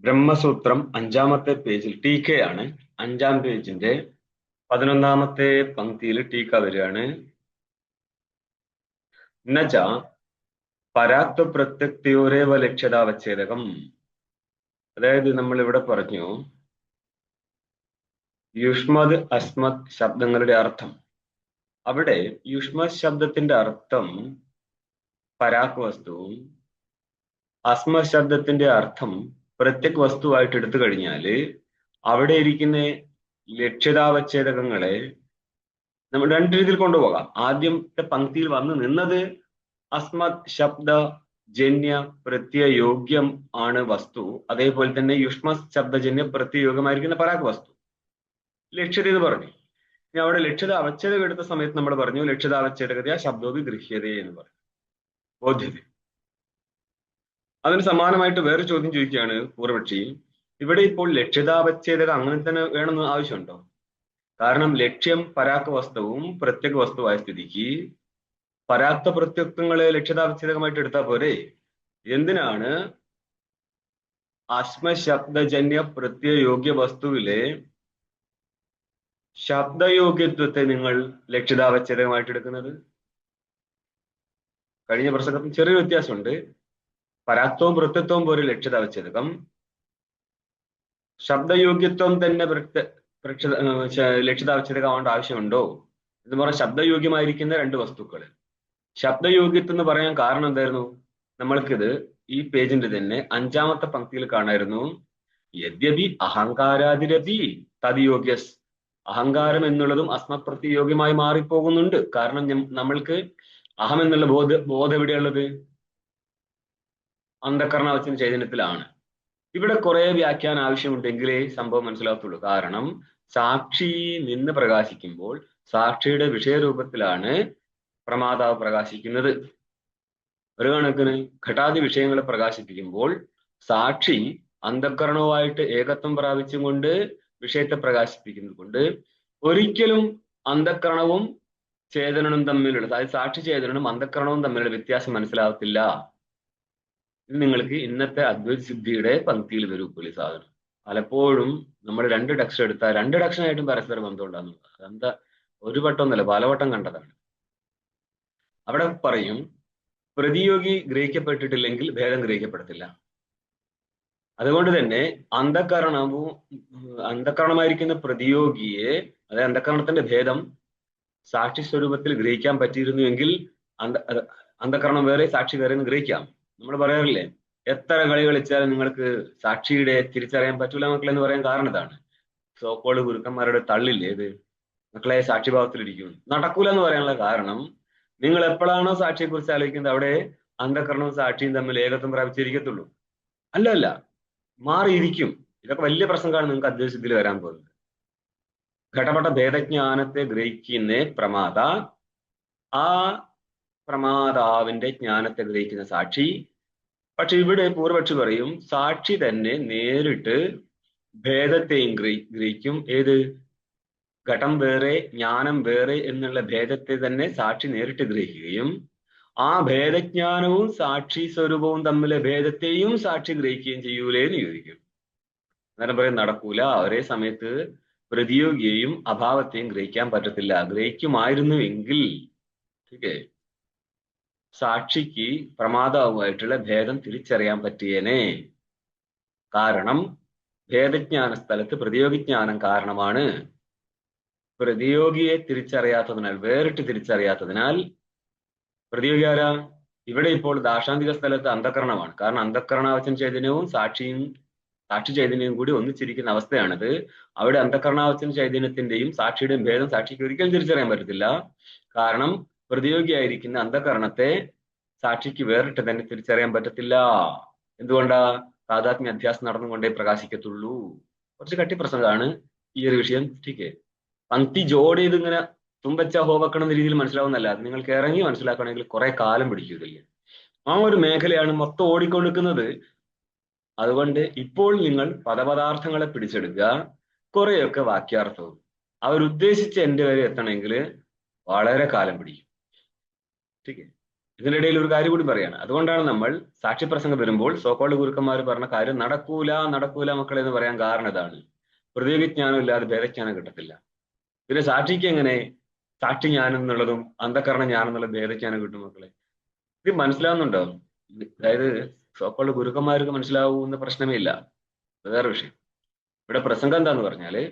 ബ്രഹ്മസൂത്രം അഞ്ചാമത്തെ പേജിൽ ടീക്കയാണ്. അഞ്ചാം പേജിന്റെ 11ാമത്തെ പങ്ക്തിയിൽ ടീക്ക വരികയാണ്. നച പരാത്വ പ്രത്യക്തിയോരേവ ലക്ഷ്യതാവച്ഛേദകം. അതായത് നമ്മൾ ഇവിടെ പറഞ്ഞു യുഷ്മത് അസ്മത് ശബ്ദങ്ങളുടെ അർത്ഥം. അവിടെ യുഷ്മത് ശബ്ദത്തിന്റെ അർത്ഥം പരാക് വസ്തുവും അസ്മത് ശബ്ദത്തിന്റെ അർത്ഥം പ്രത്യക് വസ്തുവായിട്ട് എടുത്തു കഴിഞ്ഞാല് അവിടെ ഇരിക്കുന്ന ലക്ഷ്യതാവച്ഛേദകങ്ങളെ നമ്മൾ രണ്ട് രീതിയിൽ കൊണ്ടുപോകാം. ആദ്യത്തെ പങ്ക്തിയിൽ വന്ന് നിന്നത് അസ്മത് ശബ്ദ ജന്യ പ്രത്യയോഗ്യം ആണ് വസ്തു. അതേപോലെ തന്നെ യുഷ്മ ശബ്ദജന്യ പ്രത്യയോഗ്യമായിരിക്കുന്ന പരാഗ് വസ്തു ലക്ഷ്യത എന്ന് പറഞ്ഞു. ഇനി അവിടെ ലക്ഷ്യത അവച്ഛേദം എടുത്ത സമയത്ത് നമ്മൾ പറഞ്ഞു ലക്ഷ്യത അവച്ഛേദകതയാ ശബ്ദോപി ഗൃഹ്യത എന്ന് പറഞ്ഞു, ബോധ്യത. അതിന് സമാനമായിട്ട് വേറെ ചോദ്യം ചോദിക്കുകയാണ് പൂർവപക്ഷി. ഇവിടെ ഇപ്പോൾ ലക്ഷ്യതാവച്ഛേദക അങ്ങനെ തന്നെ വേണമെന്ന് ആവശ്യമുണ്ടോ? കാരണം ലക്ഷ്യം പരാക്ക വസ്തുവും പ്രത്യക വസ്തുവായ സ്ഥിതിക്ക് പരാക്ത പ്രത്യക്തങ്ങളെ ലക്ഷ്യതാവച്ഛേദകമായിട്ട് എടുത്താൽ പോരെ? എന്തിനാണ് അശ്മശബ്ദജന്യ പ്രത്യയോഗ്യ വസ്തുവിലെ ശബ്ദയോഗ്യത്വത്തെ നിങ്ങൾ ലക്ഷ്യതാവച്ഛേദകമായിട്ട് എടുക്കുന്നത്? കഴിഞ്ഞ പ്രസംഗത്തിൽ ചെറിയ വ്യത്യാസമുണ്ട്. പരാക്തവും പ്രത്യത്വവും പോരെ ലക്ഷ്യതാവച്ഛേദകം. ശബ്ദയോഗ്യത്വം തന്നെ ലക്ഷ്യതാവച്ഛേദകമാവേണ്ട ആവശ്യമുണ്ടോ എന്ന് പറഞ്ഞാൽ ശബ്ദയോഗ്യമായിരിക്കുന്ന രണ്ട് വസ്തുക്കൾ. ശബ്ദയോഗ്യത്വം എന്ന് പറയാൻ കാരണം എന്തായിരുന്നു? നമ്മൾക്കിത് ഈ പേജിന്റെ തന്നെ അഞ്ചാമത്തെ പങ്ക്തിയിൽ കാണായിരുന്നു. യദ്യപി അഹങ്കാരാതിരപി തദ്യോഗ്യസ്. അഹങ്കാരം എന്നുള്ളതും അസ്മപ്രത്യയോഗ്യമായി മാറിപ്പോകുന്നുണ്ട്. കാരണം നമ്മൾക്ക് അഹം എന്നുള്ള ബോധം എവിടെയുള്ളത്? അന്ധകരണാവസ്ഥ ചൈതന്യത്തിലാണ്. ഇവിടെ കുറെ വ്യാഖ്യാനം ആവശ്യമുണ്ടെങ്കിലേ സംഭവം മനസ്സിലാകത്തുള്ളൂ. കാരണം സാക്ഷി നിന്ന് പ്രകാശിക്കുമ്പോൾ സാക്ഷിയുടെ വിഷയരൂപത്തിലാണ് പ്രമാതാവ് പ്രകാശിക്കുന്നത്. ഒരു കണക്കിന് ഘടാതി വിഷയങ്ങളെ പ്രകാശിപ്പിക്കുമ്പോൾ സാക്ഷി അന്ധകരണവുമായിട്ട് ഏകത്വം പ്രാപിച്ചും കൊണ്ട് വിഷയത്തെ പ്രകാശിപ്പിക്കുന്നത് കൊണ്ട് ഒരിക്കലും അന്ധകരണവും ചേതനനും തമ്മിലുള്ള, അതായത് സാക്ഷി ചേതനനും അന്ധകരണവും തമ്മിലുള്ള വ്യത്യാസം മനസ്സിലാകത്തില്ല. ഇത് നിങ്ങൾക്ക് ഇന്നത്തെ അദ്വൈത സിദ്ധിയുടെ പങ്ക്തിയിൽ വരും പോലെ സാധനം. പലപ്പോഴും നമ്മൾ രണ്ട് ടെക്സ്റ്റ് എടുത്താൽ രണ്ട് ടെക്ഷനായിട്ടും പരസ്പര ബന്ധം ഉണ്ടാകുന്നു. അതെന്താ ഒരു വട്ടം ഒന്നല്ല, പലവട്ടം കണ്ടതാണ്. അവിടെ പറയും പ്രതിയോഗി ഗ്രഹിക്കപ്പെട്ടിട്ടില്ലെങ്കിൽ ഭേദം ഗ്രഹിക്കപ്പെടത്തില്ല. അതുകൊണ്ട് തന്നെ അന്ധകരണമായിരിക്കുന്ന പ്രതിയോഗിയെ, അതായത് അന്ധകരണത്തിന്റെ ഭേദം സാക്ഷി സ്വരൂപത്തിൽ ഗ്രഹിക്കാൻ പറ്റിയിരുന്നുവെങ്കിൽ അന്ധകരണം വേറെ സാക്ഷി വേറെ എന്ന് ഗ്രഹിക്കാം. നമ്മൾ പറയാറില്ലേ, എത്ര കളി കളിച്ചാലും നിങ്ങൾക്ക് സാക്ഷിയുടെ തിരിച്ചറിയാൻ പറ്റൂല മക്കളെ എന്ന് പറയാൻ കാരണം ഇതാണ്. സോക്കോള് ഗുരുക്കന്മാരുടെ തള്ളില്ലേ ഇത്, മക്കളെ സാക്ഷിഭാവത്തിലിരിക്കും, നടക്കൂല എന്ന് പറയാനുള്ള കാരണം നിങ്ങൾ എപ്പോഴാണോ സാക്ഷിയെ കുറിച്ച് ആലോചിക്കുന്നത് അവിടെ അന്ധകരണവും സാക്ഷിയും തമ്മിൽ ഏകത്വം പ്രാപിച്ചിരിക്കത്തുള്ളൂ. അല്ല, മാറിയിരിക്കും. ഇതൊക്കെ വലിയ പ്രസംഗമാണ് നിങ്ങൾക്ക് അദ്വൈതത്തിൽ വരാൻ പോകുന്നത്. ഘടപട ഭേദജ്ഞാനത്തെ ഗ്രഹിക്കുന്ന പ്രമാത, ആ പ്രമാതാവിന്റെ ജ്ഞാനത്തെ ഗ്രഹിക്കുന്ന സാക്ഷി. പക്ഷെ ഇവിടെ പൂർവപക്ഷി പറയും സാക്ഷി തന്നെ നേരിട്ട് ഭേദത്തെയും ഗ്രഹിക്കും. ഏത്? ഘടം വേറെ ജ്ഞാനം വേറെ എന്നുള്ള ഭേദത്തെ തന്നെ സാക്ഷി നേരിട്ട് ഗ്രഹിക്കുകയും ആ ഭേദജ്ഞാനവും സാക്ഷി സ്വരൂപവും തമ്മിലെ ഭേദത്തെയും സാക്ഷി ഗ്രഹിക്കുകയും ചെയ്യൂലേ എന്ന് ചോദിക്കും. അന്നേരം പറയും നടക്കൂല. ഒരേ സമയത്ത് പ്രതിയോഗിയെയും അഭാവത്തെയും ഗ്രഹിക്കാൻ പറ്റത്തില്ല. ഗ്രഹിക്കുമായിരുന്നുവെങ്കിൽ സാക്ഷിക്ക് പ്രമാതാവുമായിട്ടുള്ള ഭേദം തിരിച്ചറിയാൻ പറ്റിയേനെ. കാരണം ഭേദജ്ഞാന സ്ഥലത്ത് പ്രതിയോഗിജ്ഞാനം കാരണമാണ്. പ്രതിയോഗിയെ തിരിച്ചറിയാത്തതിനാൽ, വേറിട്ട് തിരിച്ചറിയാത്തതിനാൽ, പ്രതിയോഗി ആരാ? ഇവിടെ ഇപ്പോൾ ദാർശാന്തിക സ്ഥലത്ത് അന്ധകരണമാണ്. കാരണം അന്ധകരണാവചന ചൈതന്യവും സാക്ഷി ചൈതന്യവും കൂടി ഒന്നിച്ചിരിക്കുന്ന അവസ്ഥയാണിത്. അവിടെ അന്ധകരണാവചന ചൈതന്യത്തിന്റെയും സാക്ഷിയുടെയും ഭേദം സാക്ഷിക്ക് ഒരിക്കലും തിരിച്ചറിയാൻ പറ്റത്തില്ല. കാരണം പ്രതിയോഗിയായിരിക്കുന്ന അന്ധകരണത്തെ സാക്ഷിക്ക് വേറിട്ട് തന്നെ തിരിച്ചറിയാൻ പറ്റത്തില്ല. എന്തുകൊണ്ടാ? താദാത്മ്യ അധ്യാസം നടന്നുകൊണ്ടേ പ്രകാശിക്കത്തുള്ളൂ. കുറച്ച് കട്ടിപ്രസംഗമാണ് ഈ ഒരു വിഷയം. ടീക്കേ പങ്ക്തി ജോഡ് ചെയ്ത് ഇങ്ങനെ തുമ്പച്ച ഹോവക്കണം എന്ന രീതിയിൽ മനസ്സിലാവുന്നല്ല. നിങ്ങൾക്ക് ഇറങ്ങി മനസ്സിലാക്കണമെങ്കിൽ കുറെ കാലം പിടിക്കുകയില്ല. ആ ഒരു മേഖലയാണ് മൊത്തം ഓടിക്കൊടുക്കുന്നത്. അതുകൊണ്ട് ഇപ്പോൾ നിങ്ങൾ പദപദാർത്ഥങ്ങളെ പിടിച്ചെടുക്കുക, കുറെയൊക്കെ വാക്യാർത്ഥവും. അവരുദ്ദേശിച്ച എൻ്റെ വരെ എത്തണമെങ്കിൽ വളരെ കാലം പിടിക്കും. ടീക്കേ ഇതിന്റെ ഇടയിൽ ഒരു കാര്യം കൂടി പറയാണ്. അതുകൊണ്ടാണ് നമ്മൾ സാക്ഷ്യപ്രസംഗം വരുമ്പോൾ സോക്കോൾഡ് ഗുരുക്കന്മാർ പറഞ്ഞ കാര്യം നടക്കൂല നടക്കൂല മക്കളെ എന്ന് പറയാൻ കാരണം ഇതാണ്. പ്രതിവിജ്ഞാനം ഇല്ലാതെ ഭേദജ്ഞാനം കിട്ടത്തില്ല. പിന്നെ സാക്ഷിക്ക് എങ്ങനെ സാക്ഷി ജ്ഞാനം എന്നുള്ളതും അന്ധകരണ ജ്ഞാനം എന്നുള്ള ഭേദജ്ഞാനം കിട്ടും മക്കളെ? ഇത് മനസ്സിലാവുന്നുണ്ടോ? അതായത് സോക്കോൾഡ് ഗുരുക്കന്മാർക്ക് മനസ്സിലാവുന്ന പ്രശ്നമേ ഇല്ല. അത് വേറെ വിഷയം. ഇവിടെ പ്രസംഗം എന്താന്ന് പറഞ്ഞാല്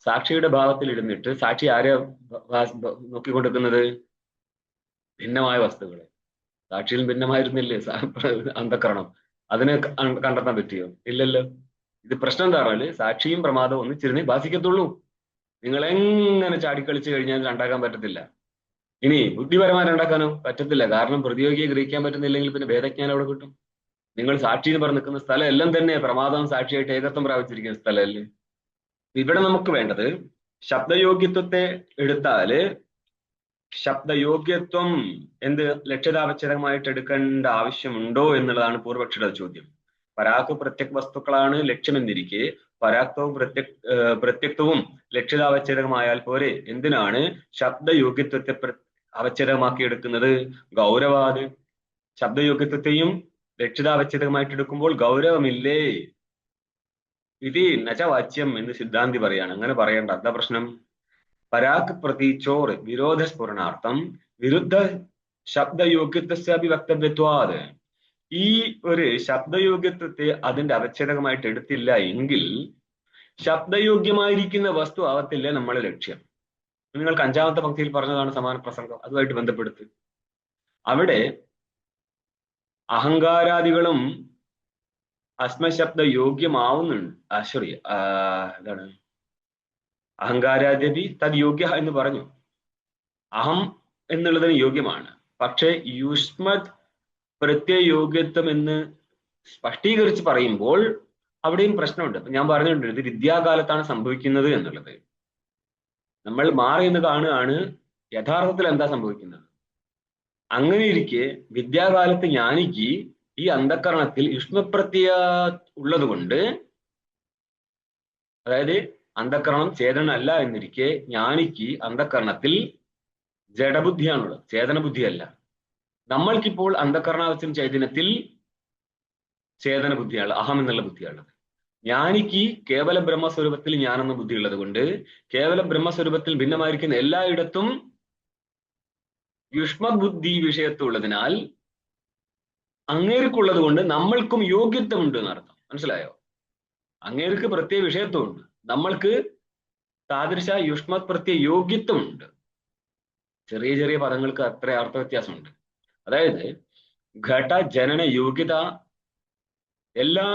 സാക്ഷിയുടെ ഭാവത്തിൽ ഇരുന്നിട്ട് സാക്ഷി ആരെ നോക്കിക്കൊണ്ടിരിക്കുന്നത്? ഭിന്നമായ വസ്തുക്കളെ. സാക്ഷിയിൽ ഭിന്നമായിരുന്നില്ലേ അന്ധകരണം? അതിനെ കണ്ടെത്താൻ പറ്റിയോ? ഇല്ലല്ലോ. ഇത് പ്രശ്നം എന്താ പറഞ്ഞാല് സാക്ഷിയും പ്രമാദവും ഒന്നിച്ചിരുന്നേ ബാധിക്കത്തുള്ളൂ. നിങ്ങൾ എങ്ങനെ ചാടിക്കളിച്ചു കഴിഞ്ഞാൽ രണ്ടാക്കാൻ പറ്റത്തില്ല. ഇനി ബുദ്ധിപരമായി ഉണ്ടാക്കാനോ പറ്റത്തില്ല. കാരണം പ്രതിയോഗിയെ ഗ്രഹിക്കാൻ പറ്റുന്നില്ലെങ്കിൽ പിന്നെ ഭേദജ്ഞാനം എവിടെ കിട്ടും? നിങ്ങൾ സാക്ഷി എന്ന് പറഞ്ഞ് നിൽക്കുന്ന സ്ഥലം എല്ലാം തന്നെ പ്രമാദം സാക്ഷിയായിട്ട് ഏകത്വം പ്രാപിച്ചിരിക്കുന്ന സ്ഥലമല്ലേ. ഇവിടെ നമുക്ക് വേണ്ടത് ശബ്ദയോഗ്യത്വത്തെ എടുത്താല് ശബ്ദയോഗ്യത്വം എന്ത് ലക്ഷ്യതാവച്ഛേദമായിട്ട് എടുക്കേണ്ട ആവശ്യമുണ്ടോ എന്നുള്ളതാണ് പൂർവപക്ഷിയുടെ ചോദ്യം. പരാക്ക് പ്രത്യക് വസ്തുക്കളാണ് ലക്ഷ്യമെന്നിരിക്കെ പരാക്തവും പ്രത്യക്തവും ലക്ഷ്യതാവച്ഛേദമായാൽ പോരെ? എന്തിനാണ് ശബ്ദയോഗ്യത്വത്തെ അവച്ഛേദമാക്കി എടുക്കുന്നത്? ഗൗരവാത്. ശബ്ദയോഗ്യത്വത്തെയും ലക്ഷ്യതാവച്ഛേദമായിട്ട് എടുക്കുമ്പോൾ ഗൗരവമില്ലേ? ഇത് നചവാച്യം എന്ന് സിദ്ധാന്തി പറയാണ്. അങ്ങനെ പറയണ്ട. എന്താ പ്രശ്നം? പരാക്ക് പ്രതീച്ചോർ വിരോധ സ്ഫുരണാർത്ഥം വിരുദ്ധ ശബ്ദയോഗ്യത്വസ്യാപി വക്തവ്യത്വാത്. ഈ ഒരു ശബ്ദയോഗ്യത്വത്തെ അതിന്റെ അവച്ഛേദമായിട്ട് എടുത്തില്ല എങ്കിൽ ശബ്ദയോഗ്യമായിരിക്കുന്ന വസ്തു ആവത്തില്ല നമ്മളെ ലക്ഷ്യം. നിങ്ങൾക്ക് 5ാമത്തെ പങ്ക്തിയിൽ പറഞ്ഞതാണ് സമാന പ്രസംഗം. അതുമായിട്ട് ബന്ധപ്പെടുത്ത്. അവിടെ അഹങ്കാരാദികളും അസ്മശബ്ദ യോഗ്യമാവുന്നുണ്ട്. എന്താണ് അഹങ്കാരാദി തദ് യോഗ്യ എന്ന് പറഞ്ഞു. അഹം എന്നുള്ളതിന് യോഗ്യമാണ്. പക്ഷെ യുഷ്മത് പ്രത്യയോഗ്യത്വം എന്ന് സ്പഷ്ടീകരിച്ച് പറയുമ്പോൾ അവിടെയും പ്രശ്നമുണ്ട്. അപ്പൊ ഞാൻ പറഞ്ഞിട്ടുണ്ട് ഇത് വിദ്യാകാലത്താണ് സംഭവിക്കുന്നത് എന്നുള്ളത്. നമ്മൾ മാറി എന്ന് കാണുകയാണ് യഥാർത്ഥത്തിൽ എന്താ സംഭവിക്കുന്നത്. അങ്ങനെ ഇരിക്കെ വിദ്യാകാലത്ത് ജ്ഞാനിക്ക് ഈ അന്ധകരണത്തിൽ യുഷ്മപ്രത്യ ഉള്ളത് കൊണ്ട്, അതായത് അന്ധകരണം ചേതനല്ല എന്നിരിക്കെ ജ്ഞാനിക്ക് അന്ധകരണത്തിൽ ജഡബുദ്ധിയാണുള്ളത്, ചേതന ബുദ്ധിയല്ല. നമ്മൾക്കിപ്പോൾ അന്ധകരണാവസ്ഥ ചൈതന്യത്തിൽ ചേതന ബുദ്ധിയാണ്, അഹം എന്നുള്ള ബുദ്ധിയാണുള്ളത്. ജ്ഞാനിക്ക് കേവല ബ്രഹ്മസ്വരൂപത്തിൽ ഞാനെന്ന ബുദ്ധി ഉള്ളത് കൊണ്ട് കേവല ബ്രഹ്മസ്വരൂപത്തിൽ ഭിന്നമായിരിക്കുന്ന എല്ലായിടത്തും യുഷ്മബുദ്ധി വിഷയത്തുള്ളതിനാൽ അങ്ങേർക്കുള്ളത് കൊണ്ട് നമ്മൾക്കും യോഗ്യത്വമുണ്ട് എന്നർത്ഥം. മനസ്സിലായോ? അങ്ങേർക്ക് പ്രത്യേക വിഷയത്വമുണ്ട്, നമ്മൾക്ക് താദൃശ യുഷ്മത് പ്രത്യേക യോഗ്യത്വമുണ്ട്. ചെറിയ ചെറിയ പദങ്ങൾക്ക് അത്ര അർത്ഥ വ്യത്യാസമുണ്ട്. അതായത് ഘട ജനന യോഗ്യത എല്ലാ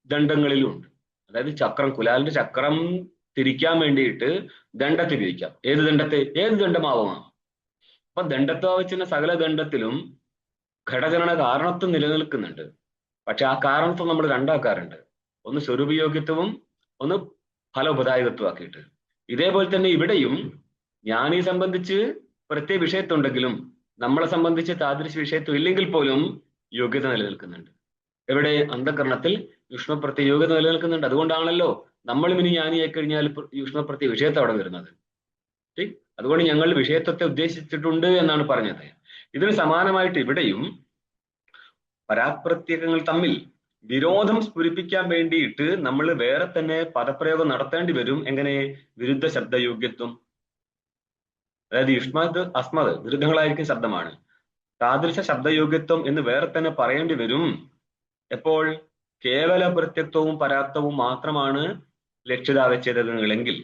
ദണ്ഡങ്ങളിലും ഉണ്ട്. അതായത് ചക്രം, കുലാലിന്റെ ചക്രം തിരിക്കാൻ വേണ്ടിയിട്ട് ദണ്ഡത്തെ ഉപയോഗിക്കാം. ഏത് ദണ്ഡത്തെ? ഏത് ദണ്ഡമാവാം. അപ്പൊ ദണ്ഡത്വ സകല ദണ്ഡത്തിലും ഘടജനന കാരണത്വം നിലനിൽക്കുന്നുണ്ട്. പക്ഷെ ആ കാരണത്വം നമ്മൾ രണ്ടാക്കാറുണ്ട്. ഒന്ന് സ്വരൂപയോഗ്യത്വവും ഒന്ന് ഫലോപദായകത്വമാക്കിയിട്ട്. ഇതേപോലെ തന്നെ ഇവിടെയും ജ്ഞാനിയെ സംബന്ധിച്ച് പ്രത്യേക വിഷയത്വമുണ്ടെങ്കിലും നമ്മളെ സംബന്ധിച്ച് താദൃശ വിഷയത്വം ഇല്ലെങ്കിൽ പോലും യോഗ്യത നിലനിൽക്കുന്നുണ്ട്. എവിടെ? അന്ധകരണത്തിൽ യുഷ്മപ്രത്യ യോഗ്യത നിലനിൽക്കുന്നുണ്ട്. അതുകൊണ്ടാണല്ലോ നമ്മളും ഇനി ജ്ഞാനിയായി കഴിഞ്ഞാൽ യുഷ്മപ്രത്യ വിഷയത്വം അവിടെ വരുന്നത്. അതുകൊണ്ട് ഞങ്ങൾ വിഷയത്വത്തെ ഉദ്ദേശിച്ചിട്ടുണ്ട് എന്നാണ് പറഞ്ഞത്. ഇതിന് സമാനമായിട്ട് ഇവിടെയും പരാപ്രത്യകങ്ങൾ തമ്മിൽ വിരോധം സ്ഫുരിപ്പിക്കാൻ വേണ്ടിയിട്ട് നമ്മൾ വേറെ തന്നെ പദപ്രയോഗം നടത്തേണ്ടി വരും. എങ്ങനെ? വിരുദ്ധ ശബ്ദയോഗ്യത്വം. അതായത് യുഷ്മത് അസ്മത് വിരുദ്ധങ്ങളായിരിക്കും ശബ്ദമാണ്. താദൃശ ശബ്ദയോഗ്യത്വം എന്ന് വേറെ തന്നെ പറയേണ്ടി വരും. എപ്പോൾ? കേവല പ്രത്യക്തവും പരാപ്തവും മാത്രമാണ് ലക്ഷ്യതാവച്ഛേദങ്ങളെങ്കിൽ.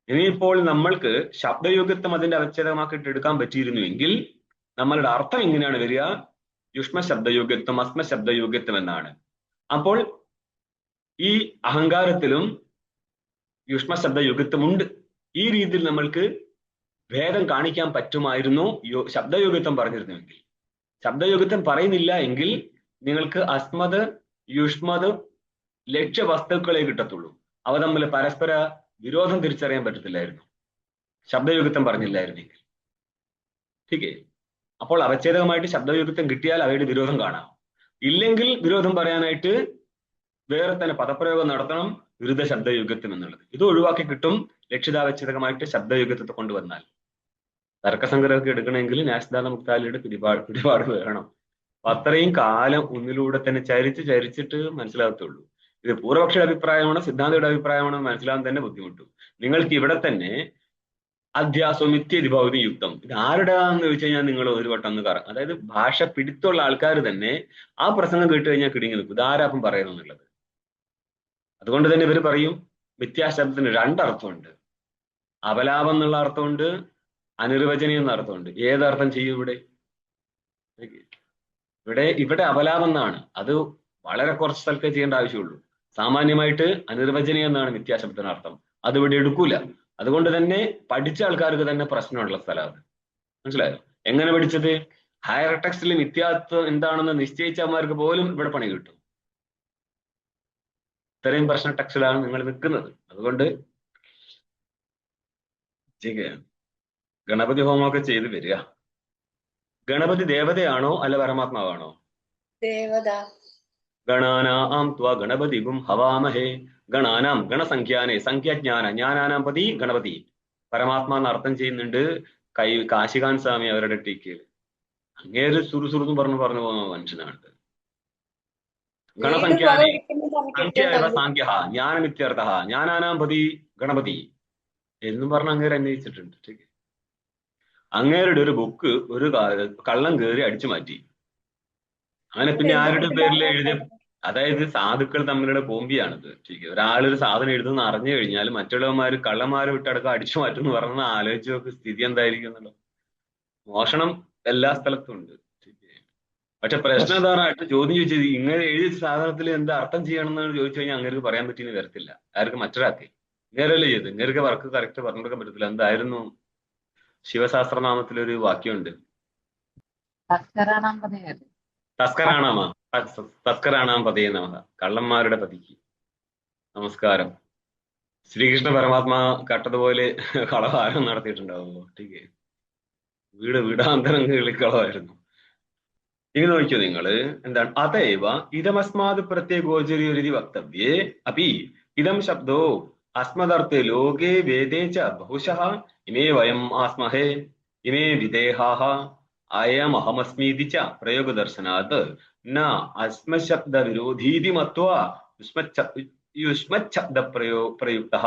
ഇനിയിപ്പോൾ നമ്മൾക്ക് ശബ്ദയോഗ്യത്വം അതിന്റെ അവച്ഛേദമാക്കിയിട്ട് എടുക്കാൻ പറ്റിയിരുന്നുവെങ്കിൽ നമ്മളുടെ അർത്ഥം എങ്ങനെയാണ് വരിക? യുഷ്മ ശബ്ദയോഗ്യത്വം അസ്മ ശബ്ദയോഗ്യത്വം എന്നാണ്. അപ്പോൾ ഈ അഹങ്കാരത്തിലും യുഷ്മ ശബ്ദയോഗ്യത്വമുണ്ട്. ഈ രീതിയിൽ നമ്മൾക്ക് ഭേദം കാണിക്കാൻ പറ്റുമായിരുന്നു ശബ്ദയോഗ്യത്വം പറഞ്ഞിരുന്നുവെങ്കിൽ. ശബ്ദയോഗ്യത്വം പറയുന്നില്ല എങ്കിൽ നിങ്ങൾക്ക് അസ്മത് യുഷ്മത് ലക്ഷ്യവസ്തുക്കളെ കിട്ടത്തുള്ളൂ. അവ തമ്മിൽ പരസ്പര വിരോധം തിരിച്ചറിയാൻ പറ്റത്തില്ലായിരുന്നു ശബ്ദയോഗ്യത്വം പറഞ്ഞില്ലായിരുന്നെങ്കിൽ. ठीके? അപ്പോൾ അവച്ഛേദകമായിട്ട് ശബ്ദയോഗ്യത്വം കിട്ടിയാൽ അവയുടെ വിരോധം കാണാം. ഇല്ലെങ്കിൽ വിരോധം പറയാനായിട്ട് വേറെ തന്നെ പദപ്രയോഗം നടത്തണം, വിരുദ്ധ ശബ്ദയോഗ്യത്വം എന്നുള്ളത്. ഇത് ഒഴിവാക്കി കിട്ടും ലക്ഷ്യതാവച്ഛേദകമായിട്ട് ശബ്ദയോഗ്യത്വത്തെ കൊണ്ടുവന്നാൽ. തർക്കസംഗ്രഹമൊക്കെ എടുക്കണമെങ്കിൽ നാഷ്ദാന മുക്താലിയുടെ പിടിപാട് വേണം. അപ്പൊ അത്രയും കാലം ഒന്നിലൂടെ തന്നെ ചരിച്ചിട്ട് മനസ്സിലാകത്തുള്ളൂ. ഇത് പൂർവപക്ഷയുടെ അഭിപ്രായമാണോ സിദ്ധാന്തയുടെ അഭിപ്രായമാണോ മനസ്സിലാകാൻ തന്നെ ബുദ്ധിമുട്ടും. നിങ്ങൾക്ക് ഇവിടെ തന്നെ അധ്യാസവും നിത്യതിഭവതി യുക്തം, ഇത് ആരുടെയാന്ന് ചോദിച്ചു കഴിഞ്ഞാൽ നിങ്ങൾ ഒരു വട്ടം ഒന്ന് അതായത് ഭാഷ പിടുത്തുള്ള ആൾക്കാർ തന്നെ ആ പ്രസംഗം കേട്ട് കഴിഞ്ഞാൽ കിടുങ്ങി നിൽക്കും, ഇതാരാപ്പം പറയുന്നുള്ളത്. അതുകൊണ്ട് തന്നെ ഇവർ പറയും മിഥ്യാശബ്ദത്തിന് രണ്ടർത്ഥമുണ്ട്. അപലാപം എന്നുള്ള അർത്ഥമുണ്ട്, അനിർവചനീയം എന്ന അർത്ഥമുണ്ട്. ഏതർത്ഥം ചെയ്യും ഇവിടെ? ഇവിടെ അപലാപം എന്നാണ്. അത് വളരെ കുറച്ച് സ്ഥലത്തേ ചെയ്യേണ്ട ആവശ്യമുള്ളൂ. സാമാന്യമായിട്ട് അനിർവചനീയം എന്നാണ് മിഥ്യാശബ്ദത്തിന് അർത്ഥം. അത് ഇവിടെ എടുക്കൂല. അതുകൊണ്ട് തന്നെ പഠിച്ച ആൾക്കാർക്ക് തന്നെ പ്രശ്നമുള്ള സ്ഥലം അത്. മനസ്സിലായോ? എങ്ങനെ പഠിച്ചത്? ഹയർ ടെക്സ്റ്റിൽ മിഥ്യാത്വം എന്താണെന്ന് നിശ്ചയിച്ചവന്മാർക്ക് പോലും ഇവിടെ പണി കിട്ടും. ഇത്രയും പ്രശ്ന ടെക്സ്റ്റിലാണ് നിങ്ങൾ നിൽക്കുന്നത്. അതുകൊണ്ട് ഗണപതി ഹോമമൊക്കെ ചെയ്ത് വരിക. ഗണപതി ദേവതയാണോ അല്ല പരമാത്മാവാണോ? ദേവത. ഗണാനാം ത്വാ ഗണപതിഗും ഹവാമഹേ. ഗണാനാം ഗണസംഖ്യാനെ, സംഖ്യാജ്ഞാന, ജ്ഞാനാനാം പതി ഗണപതി. പരമാത്മാ എന്ന് അർത്ഥം ചെയ്യുന്നുണ്ട് കാശികാൻ സ്വാമി അവരുടെ ടീക്കയിൽ. അങ്ങേര് സുറുസുറുന്ന് പറഞ്ഞു പോകുന്ന മനുഷ്യനാണ്. ഗണസംഖ്യാനെ സംഖ്യ സാഖ്യ ജ്ഞാനമിത്യർത്ഥ ജ്ഞാനാനാം പതി ഗണപതി എന്നും പറഞ്ഞ് അങ്ങേര് അന്വയിച്ചിട്ടുണ്ട്. അങ്ങേരുടെ ഒരു ബുക്ക് ഒരു കള്ളം കയറി അടിച്ചു മാറ്റി. അങ്ങനെ പിന്നെ ആരുടെ പേരിൽ എഴുതിയ, അതായത് സാധുക്കൾ തമ്മിലുള്ള കോമ്പിയാണിത്. ഒരാളൊരു സാധനം എഴുതുന്ന അറിഞ്ഞു കഴിഞ്ഞാൽ മറ്റുള്ളവന്മാര് കള്ളന്മാരെ വിട്ടടക്കം അടിച്ചു മാറ്റും എന്ന് പറഞ്ഞ ആലോചിച്ച് നോക്ക് സ്ഥിതി എന്തായിരിക്കും എന്നുള്ളത്. മോഷണം എല്ലാ സ്ഥലത്തും ഉണ്ട്. പക്ഷെ പ്രശ്നം എന്തായിട്ട് ചോദ്യം ചോദിച്ചത് ഇങ്ങനെ എഴുതിയ സാധനത്തിൽ എന്താ അർത്ഥം ചെയ്യണം എന്ന് ചോദിച്ചു കഴിഞ്ഞാൽ അങ്ങനെ പറയാൻ പറ്റിയെന്ന് വരത്തില്ല. ആർക്ക് മറ്റൊരാൾക്ക് ഇങ്ങനെയല്ലേ ചെയ്ത് ഇങ്ങനെ വർക്ക് കറക്റ്റ് പറഞ്ഞെടുക്കാൻ പറ്റത്തില്ല. എന്തായിരുന്നു ശിവശാസ്ത്രനാമത്തിലൊരു വാക്യമുണ്ട്, തസ്കരാണാം പതേ നമഃ, കള്ളന്മാരുടെ പതിക്ക് നമസ്കാരം. ശ്രീകൃഷ്ണ പരമാത്മാ കട്ടതുപോലെ കളവാരം നടത്തിയിട്ടുണ്ടാവുമോ? ടീക്ക് വീടാന്തരങ്ങളിൽ കളവായിരുന്നു. ഇനി നോക്കിയോ നിങ്ങള് എന്താണ്? അതേവ ഇതമസ്മാത് പ്രത്യേകോചരിയൊരിതി വക്തവ്യേ അപി ഇതം ശബ്ദോ അസ്മദർത്ഥേ ലോകേ വേദേ ച ബഹുശഃ ഇമേ വയം ആസ്മഹേ ഇമേ വിദേഹാഃ അയമഹമസ്മീതി ച പ്രയോഗദർശനാത് ന അസ്മശബ്ദ വിരോധീതി മത്വാ യുഷ്മച്ഛബ്ദ പ്രയുക്തഃ.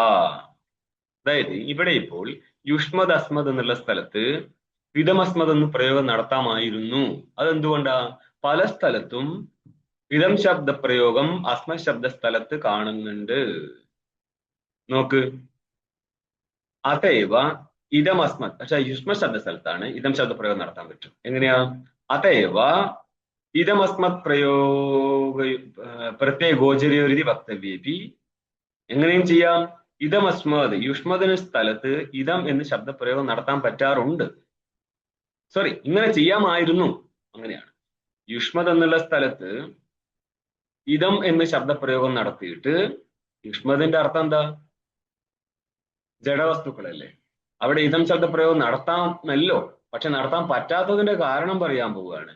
അതായത് ഇവിടെ ഇപ്പോൾ യുഷ്മദ് അസ്മദ് എന്നുള്ള സ്ഥലത്ത് ഇതമസ്മദ് എന്ന് പ്രയോഗം നടത്താമായിരുന്നു. അതെന്തുകൊണ്ടാ? പല സ്ഥലത്തും ഇതം ശബ്ദ പ്രയോഗം അസ്മത് ശബ്ദ സ്ഥലത്ത് കാണുന്നുണ്ട്. നോക്ക്, അതേവ ഇതം അസ്മത്, പക്ഷെ യുഷ്മത് ശബ്ദ സ്ഥലത്താണ് ഇതം ശബ്ദ പ്രയോഗം നടത്താൻ പറ്റും. എങ്ങനെയാ? അതേവ ഇതം അസ്മത് പ്രത്യേകോചരിയൊരിതി വക്തവ്യേപി. എങ്ങനെയും ചെയ്യാം. ഇതം അസ്മത് യുഷ്മദിന് സ്ഥലത്ത് ഇതം എന്ന് ശബ്ദപ്രയോഗം നടത്താൻ പറ്റാറുണ്ട്. ഇങ്ങനെ ചെയ്യാമായിരുന്നു. അങ്ങനെയാണ്. യുഷ്മദ് എന്നുള്ള സ്ഥലത്ത് ഇതം എന്ന് ശബ്ദപ്രയോഗം നടത്തിയിട്ട്, യുഷ്മദിന്റെ അർത്ഥം എന്താ? ജഡവസ്തുക്കളല്ലേ. അവിടെ ഇതം ശബ്ദപ്രയോഗം നടത്താമല്ലോ, പക്ഷെ നടത്താൻ പറ്റാത്തതിന്റെ കാരണം പറയാൻ പോവുകയാണ്.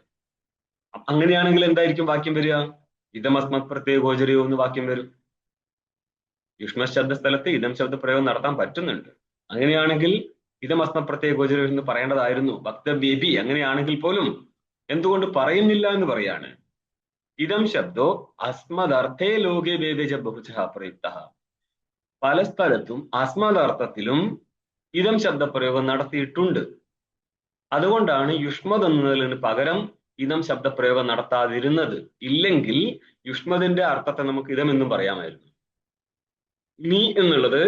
അങ്ങനെയാണെങ്കിൽ എന്തായിരിക്കും വാക്യം വരിക? ഇതമസ്മത് പ്രത്യേകോചരിയോ എന്ന് വാക്യം വരും. യുഷ്മ ശബ്ദ സ്ഥലത്ത് ഇതം ശബ്ദപ്രയോഗം നടത്താൻ പറ്റുന്നുണ്ട്. അങ്ങനെയാണെങ്കിൽ ഇതമസ്മത് പ്രത്യേകോചരിയോ എന്ന് പറയേണ്ടതായിരുന്നു. വക്തവ്യേപി. അങ്ങനെയാണെങ്കിൽ പോലും എന്തുകൊണ്ട് പറയുന്നില്ല എന്ന് പറയാണ്. ഇതം ശബ്ദോ അസ്മദർത്ഥേ ലോകേ വേദേ ബഹുശഃ പ്രയുക്തഃ. പല സ്ഥലത്തും അസ്മദർത്ഥത്തിലും ഇതം ശബ്ദപ്രയോഗം നടത്തിയിട്ടുണ്ട്. അതുകൊണ്ടാണ് യുഷ്മദ് എന്നതിന് പകരം ഇതം ശബ്ദപ്രയോഗം നടത്താതിരുന്നത്. ഇല്ലെങ്കിൽ യുഷ്മദിന്റെ അർത്ഥത്തെ നമുക്ക് ഇതം എന്നും പറയാമായിരുന്നു. നീ എന്നുള്ളത്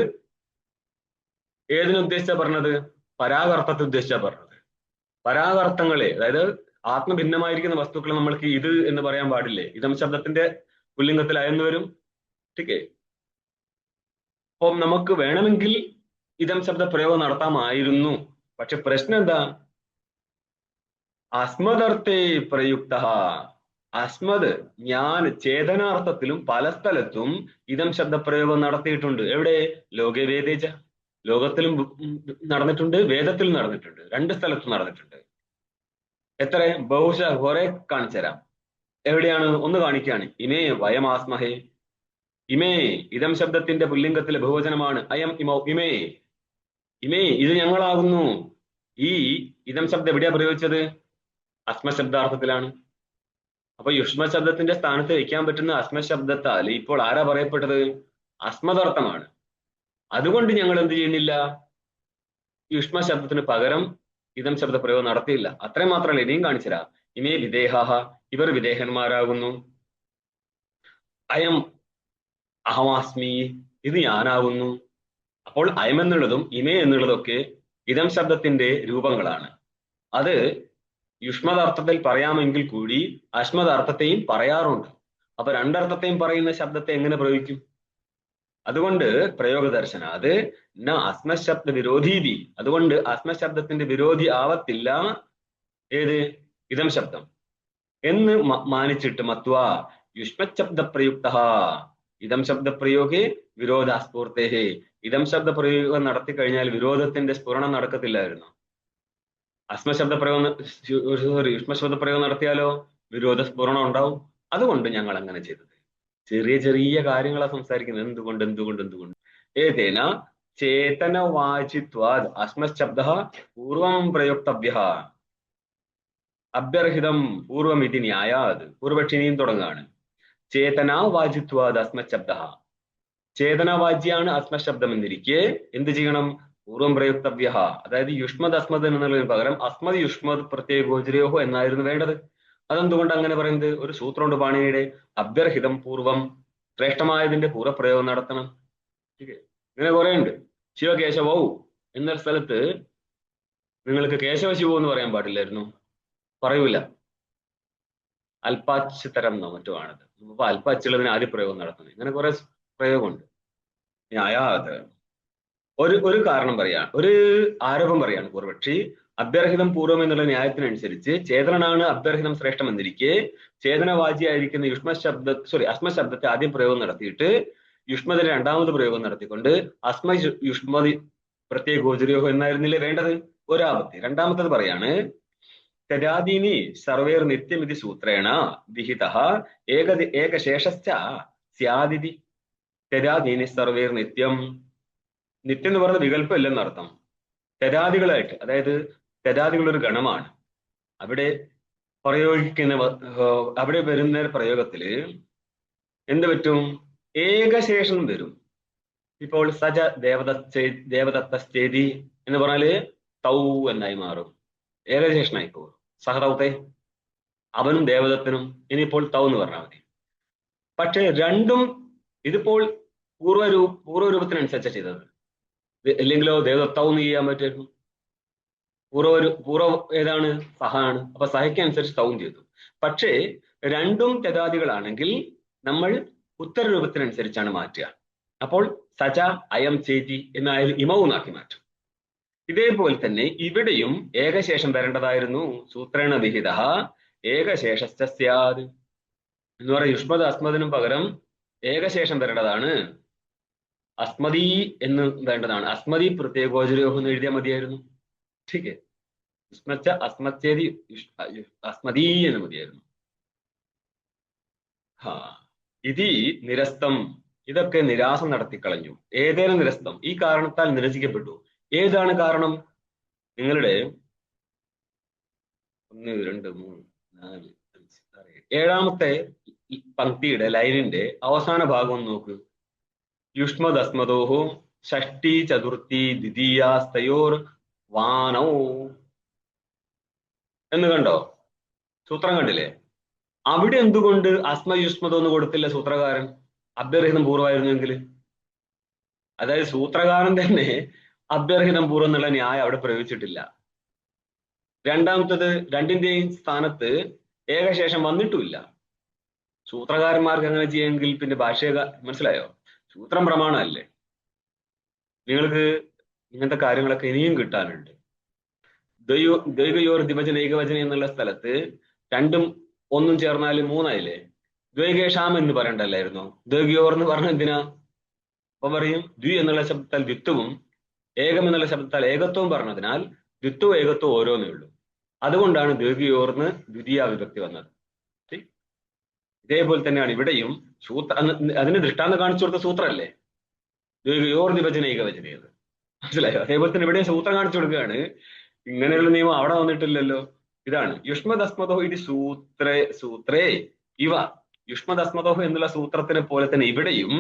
ഏതിനുദ്ദേശിച്ചാ പറഞ്ഞത്? പരാഗർത്ഥത്തെ ഉദ്ദേശിച്ചാ പറഞ്ഞത്. പരാഗർത്ഥങ്ങളെ, അതായത് ആത്മഭിന്നമായിരിക്കുന്ന വസ്തുക്കളെ നമ്മൾക്ക് ഇത് എന്ന് പറയാൻ പാടില്ലേ? ഇതം ശബ്ദത്തിന്റെ പുല്ലിംഗത്തിലായെന്ന് വരും. ടീക്കേ. അപ്പം നമുക്ക് വേണമെങ്കിൽ ഇതം ശബ്ദ പ്രയോഗം നടത്താമായിരുന്നു. പക്ഷെ പ്രശ്നം എന്താ? അസ്മദർത്ഥേ പ്രയുക്ത. അസ്മദ് ഞാൻ ചേതനാർത്ഥത്തിലും പല സ്ഥലത്തും ഇതം ശബ്ദപ്രയോഗം നടത്തിയിട്ടുണ്ട്. എവിടെ? ലോകേ വേദേജ. ലോകത്തിലും നടന്നിട്ടുണ്ട്, വേദത്തിലും നടന്നിട്ടുണ്ട്. രണ്ട് സ്ഥലത്തും നടന്നിട്ടുണ്ട്. എത്ര? ബഹുശ കുറെ കാണിച്ചു തരാം. എവിടെയാണ്? ഒന്ന് കാണിക്കുകയാണ്. ഇമേ വയമാസ്മഹേ. ഇമേ ഇതം ശബ്ദത്തിന്റെ പുല്ലിംഗത്തിലെ ബഹുവചനമാണ്. അയം ഇമോ ഇമേ. ഇമേ ഇത് ഞങ്ങളാകുന്നു. ഈ ഇതം ശബ്ദം എവിടെയാ പ്രയോഗിച്ചത്? അസ്മശബ്ദാർത്ഥത്തിലാണ്. അപ്പൊ യുഷ്മ ശബ്ദത്തിന്റെ സ്ഥാനത്ത് വയ്ക്കാൻ പറ്റുന്ന അസ്മശബ്ദത്താൽ ഇപ്പോൾ ആരാ പറയപ്പെട്ടത്? അസ്മദർത്ഥമാണ്. അതുകൊണ്ട് ഞങ്ങൾ എന്ത് ചെയ്യുന്നില്ല? യുഷ്മ ശബ്ദത്തിന് പകരം ഇതം ശബ്ദ പ്രയോഗം നടത്തിയില്ല. അത്രയും മാത്രമല്ല, ഇനിയും കാണിച്ചുതരാ. ഇമേ വിദേഹാഹ, ഇവർ വിദേഹന്മാരാകുന്നു. അയം അഹമാസ്മി, ഇത് ഞാനാകുന്നു. അപ്പോൾ അയം എന്നുള്ളതും ഇമേ എന്നുള്ളതൊക്കെ ഇതം ശബ്ദത്തിന്റെ രൂപങ്ങളാണ്. അത് യുഷ്മദാർത്ഥത്തിൽ പറയാമെങ്കിൽ കൂടി അശ്മദാർത്ഥത്തെയും പറയാറുണ്ട്. അപ്പൊ രണ്ടർത്ഥത്തെയും പറയുന്ന ശബ്ദത്തെ എങ്ങനെ പ്രയോഗിക്കും? അതുകൊണ്ട് പ്രയോഗദർശന അത് ന അസ്മശബ്ദ വിരോധീതി, അതുകൊണ്ട് അസ്മശബ്ദത്തിന്റെ വിരോധി ആവത്തില്ല ഏത്? ഇതം ശബ്ദം എന്ന് മാനിച്ചിട്ട് മത്വ യുഷ്മശബ്ദ പ്രയുക്ത ഇതം ശബ്ദ പ്രയോഗേ വിരോധാസ്ഫൂർത്തേഹേ, ഇതം ശബ്ദ പ്രയോഗം നടത്തി കഴിഞ്ഞാൽ വിരോധത്തിന്റെ സ്ഫുരണം നടക്കത്തില്ലായിരുന്നു. അസ്മശബ്ദ പ്രയോഗം യുഷ്മശബ്ദ പ്രയോഗം നടത്തിയാലോ വിരോധ സ്ഫുരണം ഉണ്ടാവും. അതുകൊണ്ട് ഞങ്ങൾ അങ്ങനെ ചെയ്തത്. ചെറിയ ചെറിയ കാര്യങ്ങളാ സംസാരിക്കുന്നത്. എന്തുകൊണ്ട് ഏതേന ചേതനവാചിത്വാദ് അസ്മശബ്ദ പൂർവം പ്രയോക്തവ്യ അഭ്യർഹിതം പൂർവം ഇതി ന്യായാത്. പൂർവക്ഷിനിയും തുടങ്ങാണ്. ചേതനാവാചിത്വാദ് അസ്മശബ്ദ, ചേതനാവാജ്യാണ് അസ്മശബ്ദം എന്നിരിക്കെ എന്ത് ചെയ്യണം? പൂർവം പ്രയുക്തവ്യ, അതായത് യുഷ്മദ് അസ്മദ് എന്നുള്ളതിന് പകരം അസ്മദ് യുഷ്മദ് പ്രത്യേകോചരയോഹോ എന്നായിരുന്നു വേണ്ടത്. അതെന്തുകൊണ്ട് അങ്ങനെ പറയുന്നത്? ഒരു സൂത്രമുണ്ട് പാണിനിയുടെ, അഭ്യർഹിതം പൂർവം, ശ്രേഷ്ഠമായതിന്റെ പൂർവ്വപ്രയോഗം നടത്തണം. ഇങ്ങനെ കുറെ ഉണ്ട്. ശിവകേശവൗ എന്ന സ്ഥലത്ത് നിങ്ങൾക്ക് കേശവ ശിവോ എന്ന് പറയാൻ പാടില്ലായിരുന്നു, പറയൂല. അല്പാച്ചുതരം എന്നോ മറ്റോ ആണത്. അപ്പൊ അല്പാച്ചുള്ളതിന് ആദ്യ പ്രയോഗം നടത്തുന്നത്. ഇങ്ങനെ കുറെ പ്രയോഗമുണ്ട്. ന്യായാത് ഒരു കാരണം പറയാണ്, ഒരു ആരോപം പറയാണ് പൂർവക്ഷി. അഭ്യർഹിതം പൂർവം എന്നുള്ള ന്യായത്തിനനുസരിച്ച് ചേതനാണ് അഭ്യർഹിതം ശ്രേഷ്ഠം എന്നിരിക്കെ ചേതനവാചിയായിരിക്കുന്ന അസ്മശബ്ദത്തെ ആദ്യം പ്രയോഗം നടത്തിയിട്ട് യുഷ്മതിന് രണ്ടാമത് പ്രയോഗം നടത്തിക്കൊണ്ട് യുഷ്മതി പ്രത്യേക ഗോചരയോഹോ എന്നായിരുന്നില്ലേ വേണ്ടത്? ഒരാപത്തി. രണ്ടാമത്തത് പറയാണ്, തരാദീനി സർവേർ നിത്യമിതി സൂത്രേണ വിഹിത ഏകശേഷശ്ച സ്യാദിതി. തരാദീനി സർവേർ നിത്യം, നിത്യം എന്ന് പറയുന്നത് വികല്പമില്ലെന്നർത്ഥം. തരാദികളായിട്ട്, അതായത് തരാദികൾ ഒരു ഗണമാണ്. അവിടെ അവിടെ വരുന്ന പ്രയോഗത്തില് എന്ത് പറ്റും? ഏകശേഷം വരും. ഇപ്പോൾ സജ ദേവദത്തശ്ചേതി എന്ന് പറഞ്ഞാല് തൗ എന്നായി മാറും, ഏകശേഷനായി പോകും. സഹതൗത്തെ, അവനും ദേവദത്തനും. ഇനിയിപ്പോൾ തൗ എന്ന് പറഞ്ഞാൽ മതി. പക്ഷെ രണ്ടും ഇതിപ്പോൾ പൂർവ്വരൂപത്തിനനുസരിച്ചാണ് ചെയ്തത്. ഇല്ലെങ്കിലോ ദേവദത്തൗ എന്ന് ചെയ്യാൻ പറ്റുമായിരുന്നു. പൂർവ്വം ഏതാണ്? സഹാണ്. അപ്പൊ സഹയ്ക്കനുസരിച്ച് തൗം ചെയ്തു. പക്ഷേ രണ്ടും തെതാദികളാണെങ്കിൽ നമ്മൾ ഉത്തരരൂപത്തിനനുസരിച്ചാണ് മാറ്റുക. അപ്പോൾ സജ അയം ചേതി എന്നായാലും ഇമവുന്നാക്കി മാറ്റും. ഇതേപോലെ തന്നെ ഇവിടെയും ഏകശേഷം വരേണ്ടതായിരുന്നു. സൂത്രേണ വിഹിത ഏകശേഷശ്ച സ്യാദ് എന്ന് പറയുന്ന യുഷ്മദ് അസ്മദിനും പകരം ഏകശേഷം വരേണ്ടതാണ്. അസ്മദീ എന്ന് വേണ്ടതാണ്. അസ്മദീ പ്രത്യേകോചരയോഹം എന്ന് എഴുതിയാൽ മതിയായിരുന്നു. ठीक है, അസ്മച്ചേതി അസ്മദീ എന്ന് മതിയായിരുന്നു. ഇതി നിരസ്തം, ഇതൊക്കെ നിരാസം നടത്തിക്കളഞ്ഞു. ഏതേനും നിരസ്തം, ഈ കാരണത്താൽ നിരസിക്കപ്പെട്ടു. ഏതാണ് കാരണം? നിങ്ങളുടെ 1 2 3 4 5 6 ഏഴാമത്തെ പങ്ക്തിയുടെ ലൈനിന്റെ അവസാന ഭാഗം നോക്ക്. യുഷ്മദസ്മദോഹോ ഷഷ്ടി ചതുർത്ഥി ദ്വിതീയാസ്തയോർ വാനൗ എന്ന് കണ്ടോ? സൂത്രം കണ്ടില്ലേ? അവിടെ എന്തുകൊണ്ട് അസ്മയുഷ്മതോ എന്ന് കൊടുത്തില്ല സൂത്രകാരൻ? അഭ്യർഹിതം പൂർവ്വമായിരുന്നെങ്കിൽ. അതായത് സൂത്രകാരൻ തന്നെ അഭ്യർഹിതം പൂർവ്വം എന്നുള്ള ന്യായം അവിടെ പ്രയോഗിച്ചിട്ടില്ല. രണ്ടാമത്തത്, രണ്ടിന്റെയും സ്ഥാനത്ത് ഏകശേഷം വന്നിട്ടുമില്ല. സൂത്രകാരന്മാർക്ക് അങ്ങനെ ചെയ്യാമെങ്കിൽ പിന്നെ മനസ്സിലായോ? സൂത്രം പ്രമാണമല്ലേ. നിങ്ങൾക്ക് ഇങ്ങനത്തെ കാര്യങ്ങളൊക്കെ ഇനിയും കിട്ടാനുണ്ട്. ദ്വൈകയോർ ദിവചന ഏകവചന എന്നുള്ള സ്ഥലത്ത് രണ്ടും ഒന്നും ചേർന്നാൽ 3 ആയില്ലേ? ദ്വൈകേഷാം എന്ന് പറയണ്ടല്ലായിരുന്നു? ദ്വൈകയോർ എന്ന് പറഞ്ഞ എന്തിനാ? അപ്പൊ പറയും ദ്വി എന്നുള്ള ശബ്ദത്താൽ ദ്വിത്വവും ഏകം എന്നുള്ള ശബ്ദത്താൽ ഏകത്വവും പറഞ്ഞതിനാൽ ദ്വിത്വവും ഏകത്വവും ഓരോന്നേ ഉള്ളൂ. അതുകൊണ്ടാണ് ദ്വൈകയോർന്ന് ദ്വിതീയ വിഭക്തി വന്നത്. ഇതേപോലെ തന്നെയാണ് ഇവിടെയും അതിന് ദൃഷ്ടാന്തം കാണിച്ചു കൊടുത്ത സൂത്രമല്ലേ ദ്വൈകയോർ ദിവചന ഏകവചനയത്. മനസ്സിലായോ? അതേപോലെ തന്നെ ഇവിടെ സൂത്രം കാണിച്ചു കൊടുക്കുകയാണ്. ഇങ്ങനെയുള്ള നിയമം അവിടെ വന്നിട്ടില്ലല്ലോ. ഇതാണ് യുഷ്മദസ്മതോ ഇത് സൂത്രേ ഇവ. യുഷ്മദസ്മതോഹ എന്നുള്ള സൂത്രത്തിനെ പോലെ തന്നെ ഇവിടെയും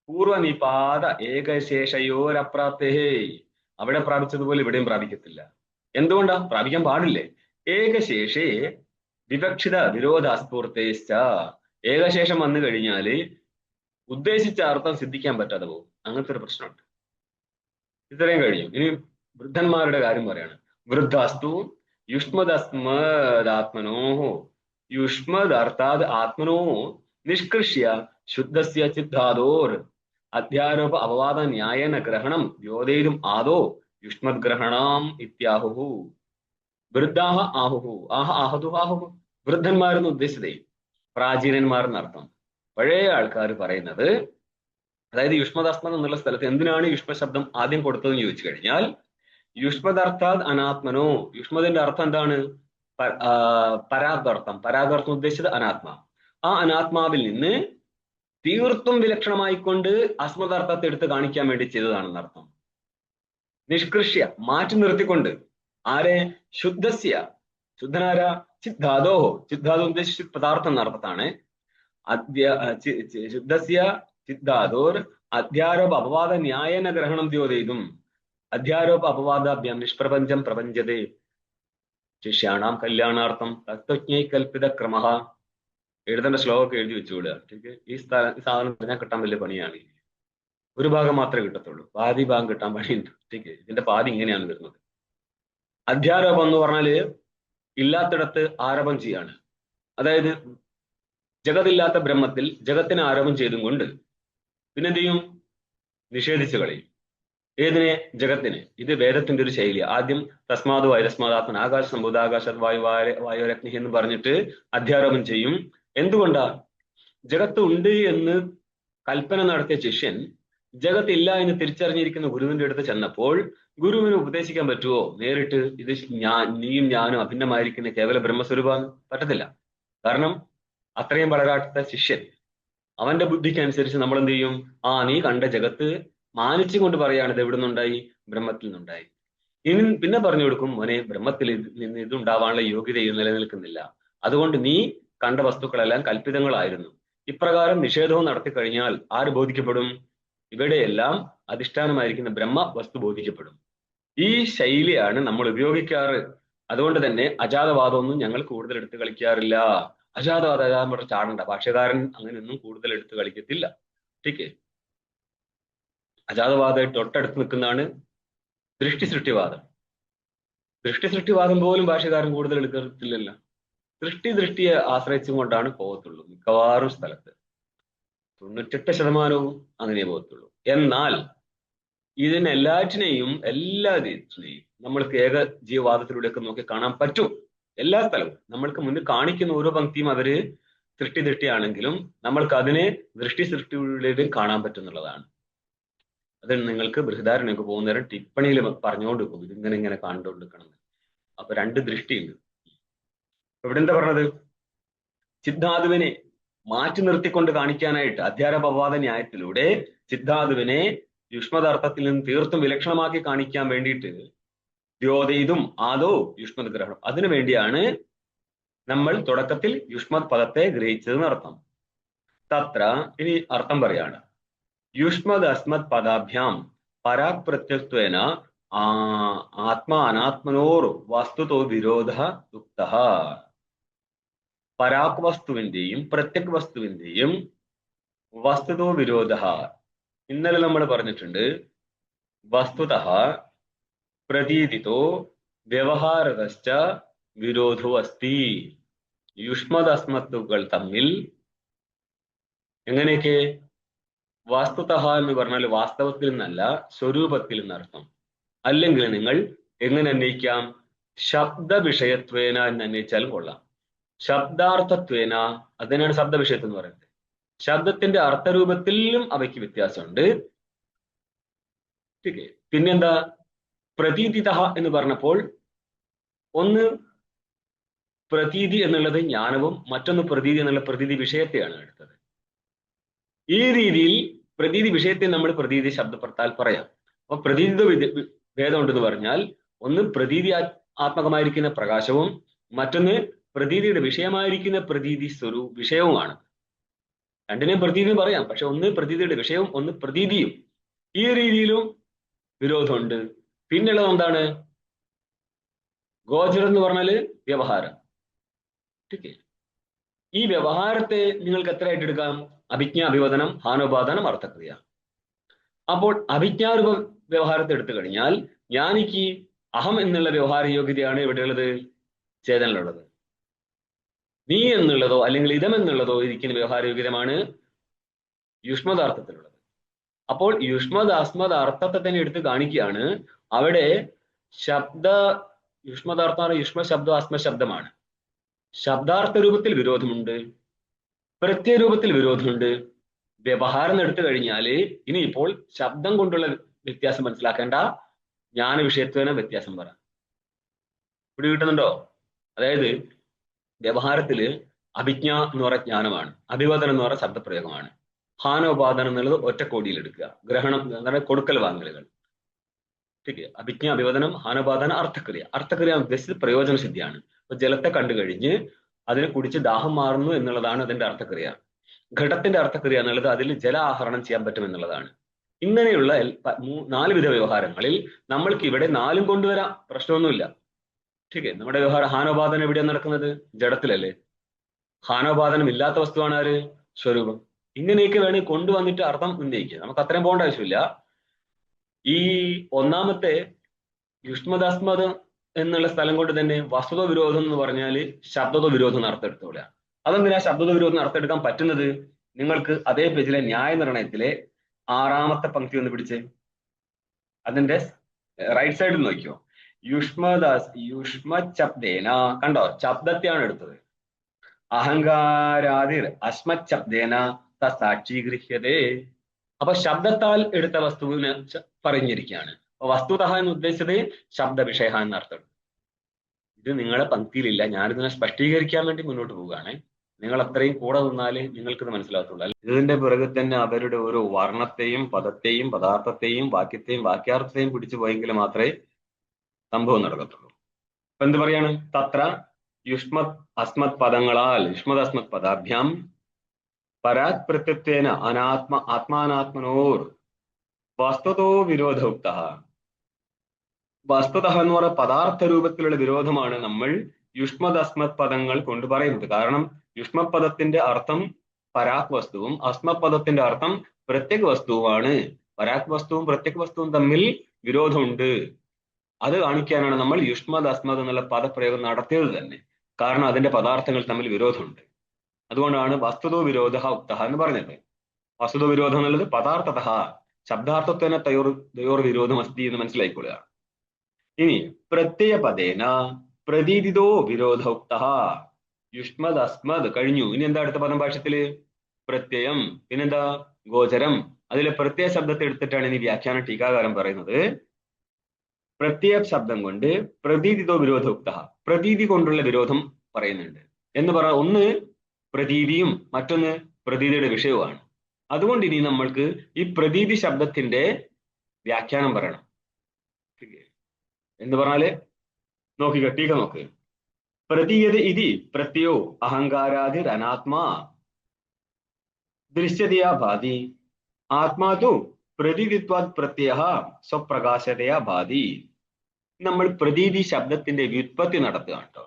പൂർവനിപാത ഏകശേഷയോരപ്രാപ്തേ, അവിടെ പ്രാപിച്ചതുപോലെ ഇവിടെയും പ്രാപിക്കത്തില്ല. എന്തുകൊണ്ടാ? പ്രാപിക്കാൻ പാടില്ലേ? ഏകശേഷേ വിവക്ഷിത വിരോധാസ്ഫൂർത്തേശ്ച, ഏകശേഷം വന്നു കഴിഞ്ഞാല് ഉദ്ദേശിച്ച അർത്ഥം സിദ്ധിക്കാൻ പറ്റാതെ പോകും. അങ്ങനത്തെ ഒരു പ്രശ്നമുണ്ട്. ഇത്രയും കഴിഞ്ഞു. ഇനി വൃദ്ധന്മാരുടെ കാര്യം പറയാണ്. വൃദ്ധാസ്തു യുഷ്മദസ്മദാത്മനോ യുഷ്മദർത്ഥാത് ആത്മനോ നിഷ്കൃഷ്യ ശുദ്ധസ്യ ചിദ്ധാതോർ അധ്യാരോപ അപവാദ ന്യായേന ഗ്രഹണം ദ്യോതയിലും ആദോ യുഷ്മദ്ഗ്രഹണം ഇത്യാഹുഹു. വൃദ്ധാഹ ആഹുഹു, ആഹതു ആഹുഹു, വൃദ്ധന്മാരെന്ന് ഉദ്ദേശിച്ചതേ പ്രാചീനന്മാർ എന്നർത്ഥം. പഴയ ആൾക്കാർ പറയുന്നത്, അതായത് യുഷ്മദസ്മത് എന്നുള്ള സ്ഥലത്ത് എന്തിനാണ് യുഷ്മ ശബ്ദം ആദ്യം കൊടുത്തതെന്ന് ചോദിച്ചു കഴിഞ്ഞാൽ, യുഷ്മദർത്ഥാത് അനാത്മനോ, യുഷ്മതിന്റെ അർത്ഥം എന്താണ്? പരാഗർത്ഥം. പരാഗർത്ഥം ഉദ്ദേശിച്ചത് അനാത്മ. ആ അനാത്മാവിൽ നിന്ന് തീർത്തും വിലക്ഷണമായിക്കൊണ്ട് അസ്മദർത്ഥത്തെ എടുത്ത് കാണിക്കാൻ വേണ്ടി ചെയ്തതാണെന്നർത്ഥം. നിഷ്കൃഷ്യ, മാറ്റി നിർത്തിക്കൊണ്ട്. ആരെ? ശുദ്ധസ്യ, ശുദ്ധനാരാ? ചിദ്ധാതോഹോ, ചിദ്ധാതോ ഉദ്ദേശിച്ച പദാർത്ഥം എന്നർത്ഥത്താണ്. ശുദ്ധസ്യ ചിദ്ധാതോർ അധ്യാരോപ അപവാദ ന്യായേന ഗ്രഹണം ദ്യോതയിതും. അധ്യാരോപ അപവാദാഭ്യാം നിഷ്പ്രപഞ്ചം പ്രപഞ്ചതേ ശിഷ്യാണാം കല്യാണാർത്ഥം തത്വജ്ഞൈ കൽപ്പിത ക്രമ. എഴുതേണ്ട ശ്ലോകമൊക്കെ എഴുതി വെച്ചുകൂടുക. ठीक. ഈ സാധനം പറഞ്ഞാൽ കിട്ടാൻ വലിയ പണിയാണ്. ഒരു ഭാഗം മാത്രമേ കിട്ടത്തുള്ളൂ, പാതി ഭാഗം കിട്ടാൻ പണിയുണ്ട്. ठीक. ഇതിന്റെ പാതി ഇങ്ങനെയാണ് വരുന്നത്. അധ്യാരോപം എന്ന് പറഞ്ഞാല് ഇല്ലാത്തിടത്ത് ആരോപം ചെയ്യാണ്. അതായത് ജഗതില്ലാത്ത ബ്രഹ്മത്തിൽ ജഗത്തിനെ ആരോപം ചെയ്തും കൊണ്ട് പിന്നെന്ത് ചെയ്യും? നിഷേധിച്ചു കളയും. ഏതിനെ? ജഗത്തിനെ. ഇത് വേദത്തിന്റെ ഒരു ശൈലി. ആദ്യം തസ്മാത് വൈരസ്മാതാത്മൻ ആകാശ സംഭൂതാകാശത് വായുരഗ്നി എന്ന് പറഞ്ഞിട്ട് അധ്യാരോപം ചെയ്യും. എന്തുകൊണ്ടാ? ജഗത്ത് ഉണ്ട് എന്ന് കൽപ്പന നടത്തിയ ശിഷ്യൻ ജഗത്തില്ല എന്ന് തിരിച്ചറിഞ്ഞിരിക്കുന്ന ഗുരുവിന്റെ അടുത്ത് ചെന്നപ്പോൾ ഗുരുവിന് ഉപദേശിക്കാൻ പറ്റുമോ നേരിട്ട്? ഇത് നീയും ഞാനും അഭിന്നമായിരിക്കുന്ന കേവല ബ്രഹ്മസ്വരൂപമാണ്? പറ്റത്തില്ല. കാരണം അത്രയും വളരാത്ത ശിഷ്യൻ. അവന്റെ ബുദ്ധിക്ക് അനുസരിച്ച് നമ്മൾ എന്ത് ചെയ്യും? നീ കണ്ട ജഗത്ത് മാനിച്ചു കൊണ്ട് പറയാണ് ഇത് എവിടെ നിന്നുണ്ടായി? ബ്രഹ്മത്തിൽ നിന്നുണ്ടായി. ഇനി പിന്നെ പറഞ്ഞു കൊടുക്കും, മോനെ ബ്രഹ്മത്തിൽ നിന്ന് ഇതുണ്ടാവാനുള്ള യോഗ്യത നിലനിൽക്കുന്നില്ല, അതുകൊണ്ട് നീ കണ്ട വസ്തുക്കളെല്ലാം കൽപ്പിതങ്ങളായിരുന്നു. ഇപ്രകാരം നിഷേധവും നടത്തി കഴിഞ്ഞാൽ ആര് ബോധിക്കപ്പെടും? ഇവിടെയെല്ലാം അധിഷ്ഠാനമായിരിക്കുന്ന ബ്രഹ്മ വസ്തു ബോധിക്കപ്പെടും. ഈ ശൈലിയാണ് നമ്മൾ ഉപയോഗിക്കാറ്. അതുകൊണ്ട് തന്നെ അജാതവാദമൊന്നും ഞങ്ങൾ കൂടുതൽ എടുത്ത് കളിക്കാറില്ല. അജാതവാദം പറഞ്ഞ ചാടണ്ട. ഭാഷ്യകാരൻ അങ്ങനെയൊന്നും കൂടുതൽ എടുത്ത് കളിക്കത്തില്ല. ठीक. അജാതവാദമായിട്ട് തൊട്ടടുത്ത് നിൽക്കുന്നതാണ് ദൃഷ്ടി സൃഷ്ടിവാദം. ദൃഷ്ടി സൃഷ്ടിവാദം പോലും ഭാഷ്യകാരൻ കൂടുതൽ എടുക്കത്തില്ലല്ലോ. ദൃഷ്ടിയെ ആശ്രയിച്ചും കൊണ്ടാണ് പോകത്തുള്ളൂ മിക്കവാറും സ്ഥലത്ത്. 98% അങ്ങനെ പോകത്തുള്ളൂ. എന്നാൽ ഇതിനെല്ലാറ്റിനെയും നമ്മൾക്ക് ഏക ജീവവാദത്തിലൂടെയൊക്കെ നോക്കി കാണാൻ പറ്റും. എല്ലാ സ്ഥലവും നമ്മൾക്ക് മുന്നിൽ കാണിക്കുന്ന ഓരോ പങ്ക്തിയും അവര് ദൃഷ്ടിയാണെങ്കിലും നമ്മൾക്ക് അതിനെ സൃഷ്ടിയിലൂടെയും കാണാൻ പറ്റുന്നുള്ളതാണ്. അത് നിങ്ങൾക്ക് ബൃഹദാരണ്യമൊക്കെ പോകുന്ന നേരം ടിപ്പണിയിൽ പറഞ്ഞുകൊണ്ട് പോകും, ഇതിങ്ങനെ കണ്ടുകൊണ്ടിരിക്കണം. അപ്പൊ രണ്ട് ദൃഷ്ടിയുണ്ട്. ഇവിടെ എന്താ പറഞ്ഞത്? സിദ്ധാതുവിനെ മാറ്റി നിർത്തിക്കൊണ്ട് കാണിക്കാനായിട്ട് അധ്യാരോപവാദ ന്യായത്തിലൂടെ സിദ്ധാതുവിനെ യുഷ്മദർത്ഥത്തിൽ നിന്ന് തീർത്തും വിലക്ഷണമാക്കി കാണിക്കാൻ വേണ്ടിയിട്ട് ദ്യോതയിതും ആദോ യുഷ്മത് ഗ്രഹണം. അതിനു വേണ്ടിയാണ് നമ്മൾ തുടക്കത്തിൽ യുഷ്മത് പദത്തെ ഗ്രഹിച്ചതെന്ന് അർത്ഥം. തത്ര ഇനി അർത്ഥം പറയാണ്. യുഷ്മദ് അസ്മത് പദാഭ്യാം പരാക് പ്രത്യക്ത്വേന ആത്മാ അനാത്മനോർ വസ്തുതോ വിരോധ യുക്ത. പരാക് വസ്തുവിന്റെയും പ്രത്യക് വസ്തുവിന്റെയും വസ്തുതോ വിരോധ. ഇന്നലെ നമ്മൾ പറഞ്ഞിട്ടുണ്ട്, വസ്തുതഃ പ്രതീതിതോ വ്യവഹാരതശ്ച വിരോധോ അസ്തി. യുഷ്മദസ്മത്തുകൾ തമ്മിൽ എങ്ങനെയൊക്കെ? വസ്തുതഃ എന്ന് പറഞ്ഞാൽ വാസ്തവത്തിൽ നിന്നല്ല, സ്വരൂപത്തിൽ എന്നർത്ഥം. അല്ലെങ്കിൽ നിങ്ങൾ എങ്ങനെ അന്വയിക്കാം? ശബ്ദ വിഷയത്വേന എന്ന് അന്വയിച്ചാലും കൊള്ളാം. ശബ്ദാർത്ഥത്വേന, അതിനാണ് ശബ്ദ വിഷയത്വം എന്ന് പറയുന്നത്. ശബ്ദത്തിന്റെ അർത്ഥരൂപത്തിലും അവയ്ക്ക് വ്യത്യാസമുണ്ട്. പിന്നെന്താ? പ്രതീതിത എന്ന് പറഞ്ഞപ്പോൾ ഒന്ന് പ്രതീതി എന്നുള്ളത് ജ്ഞാനവും മറ്റൊന്ന് പ്രതീതി എന്നുള്ള പ്രതീതി വിഷയത്തെയാണ് എടുത്തത്. ഈ രീതിയിൽ പ്രതീതി വിഷയത്തെ നമ്മൾ പ്രതീതി ശബ്ദപ്പെടുത്താൽ പറയാം. അപ്പൊ പ്രതീതി ഭേദം ഉണ്ടെന്ന് പറഞ്ഞാൽ ഒന്ന് പ്രതീതി ആത്മകമായിരിക്കുന്ന പ്രകാശവും മറ്റൊന്ന് പ്രതീതിയുടെ വിഷയമായിരിക്കുന്ന പ്രതീതി വിഷയവുമാണ്. രണ്ടിനെയും പ്രതീതി പറയാം, പക്ഷെ ഒന്ന് പ്രതീതിയുടെ വിഷയവും ഒന്ന് പ്രതീതിയും. ഈ രീതിയിലും വിരോധമുണ്ട്. പിന്നുള്ളത് എന്താണ്? ഗോചരം എന്ന് പറഞ്ഞാല് വ്യവഹാരം. ഈ വ്യവഹാരത്തെ നിങ്ങൾക്ക് എത്രയായിട്ട് എടുക്കാം? അഭിജ്ഞ, അഭിവദനം, ഹാനോപാദനം, അർത്ഥക്രിയ. അപ്പോൾ അഭിജ്ഞാരൂപ വ്യവഹാരത്തെ എടുത്തു കഴിഞ്ഞാൽ ജ്ഞാനിക്ക് അഹം എന്നുള്ള വ്യവഹാര യോഗ്യതയാണ് എവിടെയുള്ളത്? ചേതനിലുള്ളത്. നീ എന്നുള്ളതോ അല്ലെങ്കിൽ ഇതം എന്നുള്ളതോ ഇരിക്കുന്ന വ്യവഹാര യോഗ്യതമാണ് യുഷ്മദാർത്ഥത്തിലുള്ളത്. അപ്പോൾ യുഷ്മദാസ്മദ അർത്ഥത്തെ തന്നെ എടുത്ത് കാണിക്കുകയാണ്. അവിടെ യുഷ്മദാർത്ഥാണ്. യുഷ്മ ശബ്ദം ആത്മശബ്ദമാണ്. ശബ്ദാർത്ഥ രൂപത്തിൽ വിരോധമുണ്ട്, പ്രത്യയരൂപത്തിൽ വിരോധമുണ്ട്. വ്യവഹാരം എടുത്തു കഴിഞ്ഞാൽ ഇനിയിപ്പോൾ ശബ്ദം കൊണ്ടുള്ള വ്യത്യാസം മനസ്സിലാക്കേണ്ട, ജ്ഞാന വിഷയത്വന വ്യത്യാസം പറ. ഇവിടെ കിട്ടുന്നുണ്ടോ? അതായത് വ്യവഹാരത്തില് അഭിജ്ഞ എന്ന് പറയുന്ന ജ്ഞാനമാണ്, അഭിവദനം എന്ന് പറയുന്ന ശബ്ദപ്രയോഗമാണ്, ഹാനോപാദനം എന്നുള്ളത് ഒറ്റക്കോടിയിൽ എടുക്കുക, ഗ്രഹണം എന്ന് പറയുന്ന കൊടുക്കൽ വാങ്ങലുകൾ. അഭിജ്ഞ, അഭിവദനം, ഹാനോപാദന, അർത്ഥക്രിയ. അർത്ഥക്രിയ ഉദ്ദേശിച്ചത് പ്രയോജന സിദ്ധിയാണ്. അപ്പൊ ജലത്തെ കണ്ടു കഴിഞ്ഞ് അതിനെ കുടിച്ച് ദാഹം മാറുന്നു എന്നുള്ളതാണ് അതിന്റെ അർത്ഥക്രിയ. ഘടത്തിന്റെ അർത്ഥക്രിയ എന്നുള്ളത് അതിൽ ജല ആഹരണം ചെയ്യാൻ പറ്റും എന്നുള്ളതാണ്. ഇങ്ങനെയുള്ള 4 വിധ വ്യവഹാരങ്ങളിൽ നമ്മൾക്ക് ഇവിടെ 4 കൊണ്ടുവരാം, പ്രശ്നമൊന്നുമില്ല. നമ്മുടെ വ്യവഹാരം ഹാനോപാദനം എവിടെയാണ് നടക്കുന്നത്? ജഡത്തിലല്ലേ. ഹാനോപാദനം ഇല്ലാത്ത വസ്തുവാണ് ആര്? സ്വരൂപം. ഇങ്ങനെയൊക്കെ വേണമെങ്കിൽ കൊണ്ടുവന്നിട്ട് അർത്ഥം ഉന്നയിക്കുക. നമുക്ക് അത്രയും പോകേണ്ട ആവശ്യമില്ല. ഈ ഒന്നാമത്തെ യുഷ്മദാസ്മദം എന്നുള്ള സ്ഥലം കൊണ്ട് തന്നെ വസ്തുത വിരോധം എന്ന് പറഞ്ഞാൽ ശബ്ദത്വ വിരോധം അർത്ഥം എടുത്തോളാം. അതെന്തിനാ ശബ്ദത്വ വിരോധം അർത്ഥം എടുക്കാൻ പറ്റുന്നത്? നിങ്ങൾക്ക് അതേ പേജിലെ ന്യായനിർണയത്തിലെ 6ാമത്തെ പങ്ക്തി ഒന്ന് പിടിച്ച് അതിന്റെ റൈറ്റ് സൈഡിൽ നോക്കിയോ. യുഷ്മശബ്ദേന, കണ്ടോ? ശബ്ദത്തെയാണ് എടുത്തത്. അഹങ്കാരാതിർ അസ്മശബ്ദേന സാക്ഷീഗൃഹ്യതേ. അപ്പൊ ശബ്ദത്താൽ എടുത്ത വസ്തുവിന് പറഞ്ഞിരിക്കുകയാണ്. അപ്പൊ വസ്തുതഃ എന്ന് ഉദ്ദേശിച്ചത് ശബ്ദ വിഷയ എന്നർത്ഥം. ഇത് നിങ്ങളുടെ പങ്ക്തിയിലില്ല, ഞാനിതിനെ സ്പഷ്ടീകരിക്കാൻ വേണ്ടി മുന്നോട്ട് പോവുകയാണ്. നിങ്ങൾ അത്രയും കൂടെ നിന്നാലേ നിങ്ങൾക്കിത് മനസ്സിലാകത്തുള്ളൂ. ഇതിന്റെ പിറകെ തന്നെ അവരുടെ ഓരോ വർണ്ണത്തെയും പദത്തെയും പദാർത്ഥത്തെയും വാക്യത്തെയും വാക്യാർത്ഥത്തെയും പിടിച്ചു പോയെങ്കിൽ മാത്രമേ സംഭവം നടക്കത്തുള്ളൂ. അപ്പൊ എന്ത് പറയാണ്? തത്ര യുഷ്മത് അസ്മത് പദങ്ങളാൽ യുഷ്മത് അസ്മത് പദാഭ്യാം പരാത് പ്രത്യത്വേന ആത്മാനാത്മനോർ വസ്തുതോ വിരോധോക്ത. വസ്തുത എന്ന് പറയുന്ന പദാർത്ഥ രൂപത്തിലുള്ള വിരോധമാണ് നമ്മൾ യുഷ്മത് അസ്മത് പദങ്ങൾ കൊണ്ട് പറയുന്നത്. കാരണം യുഷ്മത് പദത്തിന്റെ അർത്ഥം പരാക് വസ്തുവും അസ്മത് പദത്തിന്റെ അർത്ഥം പ്രത്യക് വസ്തുവുമാണ്. പരാക് വസ്തുവും പ്രത്യക് വസ്തുവും തമ്മിൽ വിരോധമുണ്ട്. അത് കാണിക്കാനാണ് നമ്മൾ യുഷ്മത് അസ്മത് എന്നുള്ള പദപ്രയോഗം നടത്തിയത് തന്നെ. കാരണം അതിന്റെ പദാർത്ഥങ്ങൾ തമ്മിൽ വിരോധമുണ്ട്. അതുകൊണ്ടാണ് വസ്തുതോ വിരോധ ഉക്ത എന്ന് പറഞ്ഞത്. വസ്തുതോ വിരോധം എന്നുള്ളത് പദാർത്ഥത ശബ്ദാർത്ഥത്വന തയോർ വിരോധം അസ്തി എന്ന് മനസ്സിലായിക്കൊള്ളുക. ഇനി പ്രത്യയ പദേന പ്രതീതിതോ വിരോധ ഉക്ത. യുഷ്മത് അസ്മത് കഴിഞ്ഞു. ഇനി എന്താ അടുത്ത പദം ഭാഷ്യത്തില്? പ്രത്യയം. പിന്നെന്താ? ഗോചരം. അതിലെ പ്രത്യയ ശബ്ദത്തെ എടുത്തിട്ടാണ് ഇനി വ്യാഖ്യാന ടീകാകാരൻ പറയുന്നത്. പ്രത്യയ ശബ്ദം കൊണ്ട് പ്രതീതിതോ വിരോധോക്ത, പ്രതീതി കൊണ്ടുള്ള വിരോധം പറയുന്നുണ്ട് എന്ന് പറയാം. ഒന്ന് പ്രതീതിയും മറ്റൊന്ന് പ്രതീതിയുടെ വിഷയവുമാണ്. അതുകൊണ്ട് ഇനി നമ്മൾക്ക് ഈ പ്രതീതി ശബ്ദത്തിന്റെ വ്യാഖ്യാനം പറയണം. എന്ന് പറഞ്ഞാല് നോക്കിക്ക, ടീക നോക്ക്. പ്രതീയത ഇതി പ്രത്യയോ അഹങ്കാരാതിർ അനാത്മാ ദൃശ്യതയാ ഭാതി ആത്മാ തു പ്രതീതിത്വാത് പ്രത്യയ സ്വപ്രകാശതയാ ഭാതി. നമ്മൾ പ്രതീതി ശബ്ദത്തിന്റെ വ്യുത്പത്തി നടത്തുകയാണ് കേട്ടോ.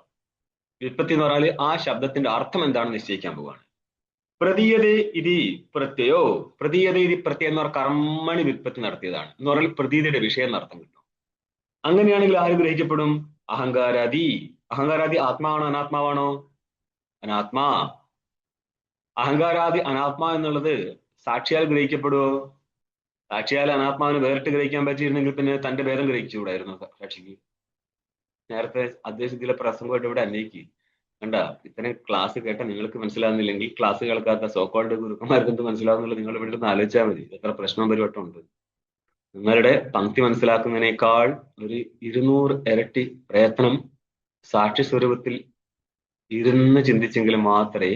വ്യുത്പത്തി എന്ന് പറഞ്ഞാൽ ആ ശബ്ദത്തിന്റെ അർത്ഥം എന്താണെന്ന് നിശ്ചയിക്കാൻ പോവുകയാണ്. പ്രതീയത ഇതി പ്രത്യയോ, പ്രതീയത ഇതി പ്രത്യയം എന്ന് പറഞ്ഞാൽ കർമ്മണി വ്യുത്പത്തി നടത്തിയതാണ് എന്ന് പറഞ്ഞാൽ പ്രതീതിയുടെ വിഷയം എന്നർത്ഥം കിട്ടും. അങ്ങനെയാണെങ്കിൽ ആര് ഗ്രഹിക്കപ്പെടും? അഹങ്കാരാദി. അഹങ്കാരാദി ആത്മാവാണോ അനാത്മാവാണോ? അനാത്മാ. അഹങ്കാരാദി അനാത്മാ എന്നുള്ളത് സാക്ഷിയാൽ ഗ്രഹിക്കപ്പെടുവോ? സാക്ഷിയാൽ അനാത്മാവിന് വേറിട്ട് ഗ്രഹിക്കാൻ പറ്റിയിരുന്നെങ്കിൽ പിന്നെ തന്റെ ഭേദം ഗ്രഹിച്ചുകൂടായിരുന്നു സാക്ഷിക്ക്. നേരത്തെ അദ്ദേഹത്തിലെ പ്രസംഗമായിട്ട് ഇവിടെ അന്വയിക്ക്. കണ്ട, ഇത്തരം ക്ലാസ് കേട്ട നിങ്ങൾക്ക് മനസ്സിലാവുന്നില്ലെങ്കിൽ ക്ലാസ് കേൾക്കാത്ത സോക്കോൾഡ് ഗുരുക്കന്മാർക്ക് എന്ത് മനസ്സിലാവുന്നുള്ളത് നിങ്ങൾ ഇവിടെ നിന്ന് ആലോചിച്ചാൽ മതി. എത്ര പ്രശ്നവും പരിവട്ടം ഉണ്ട്. നിങ്ങളുടെ പങ്ക്തി മനസ്സിലാക്കുന്നതിനേക്കാൾ ഒരു 200 ഇരട്ടി പ്രയത്നം സാക്ഷി സ്വരൂപത്തിൽ ഇരുന്ന് ചിന്തിച്ചെങ്കിൽ മാത്രമേ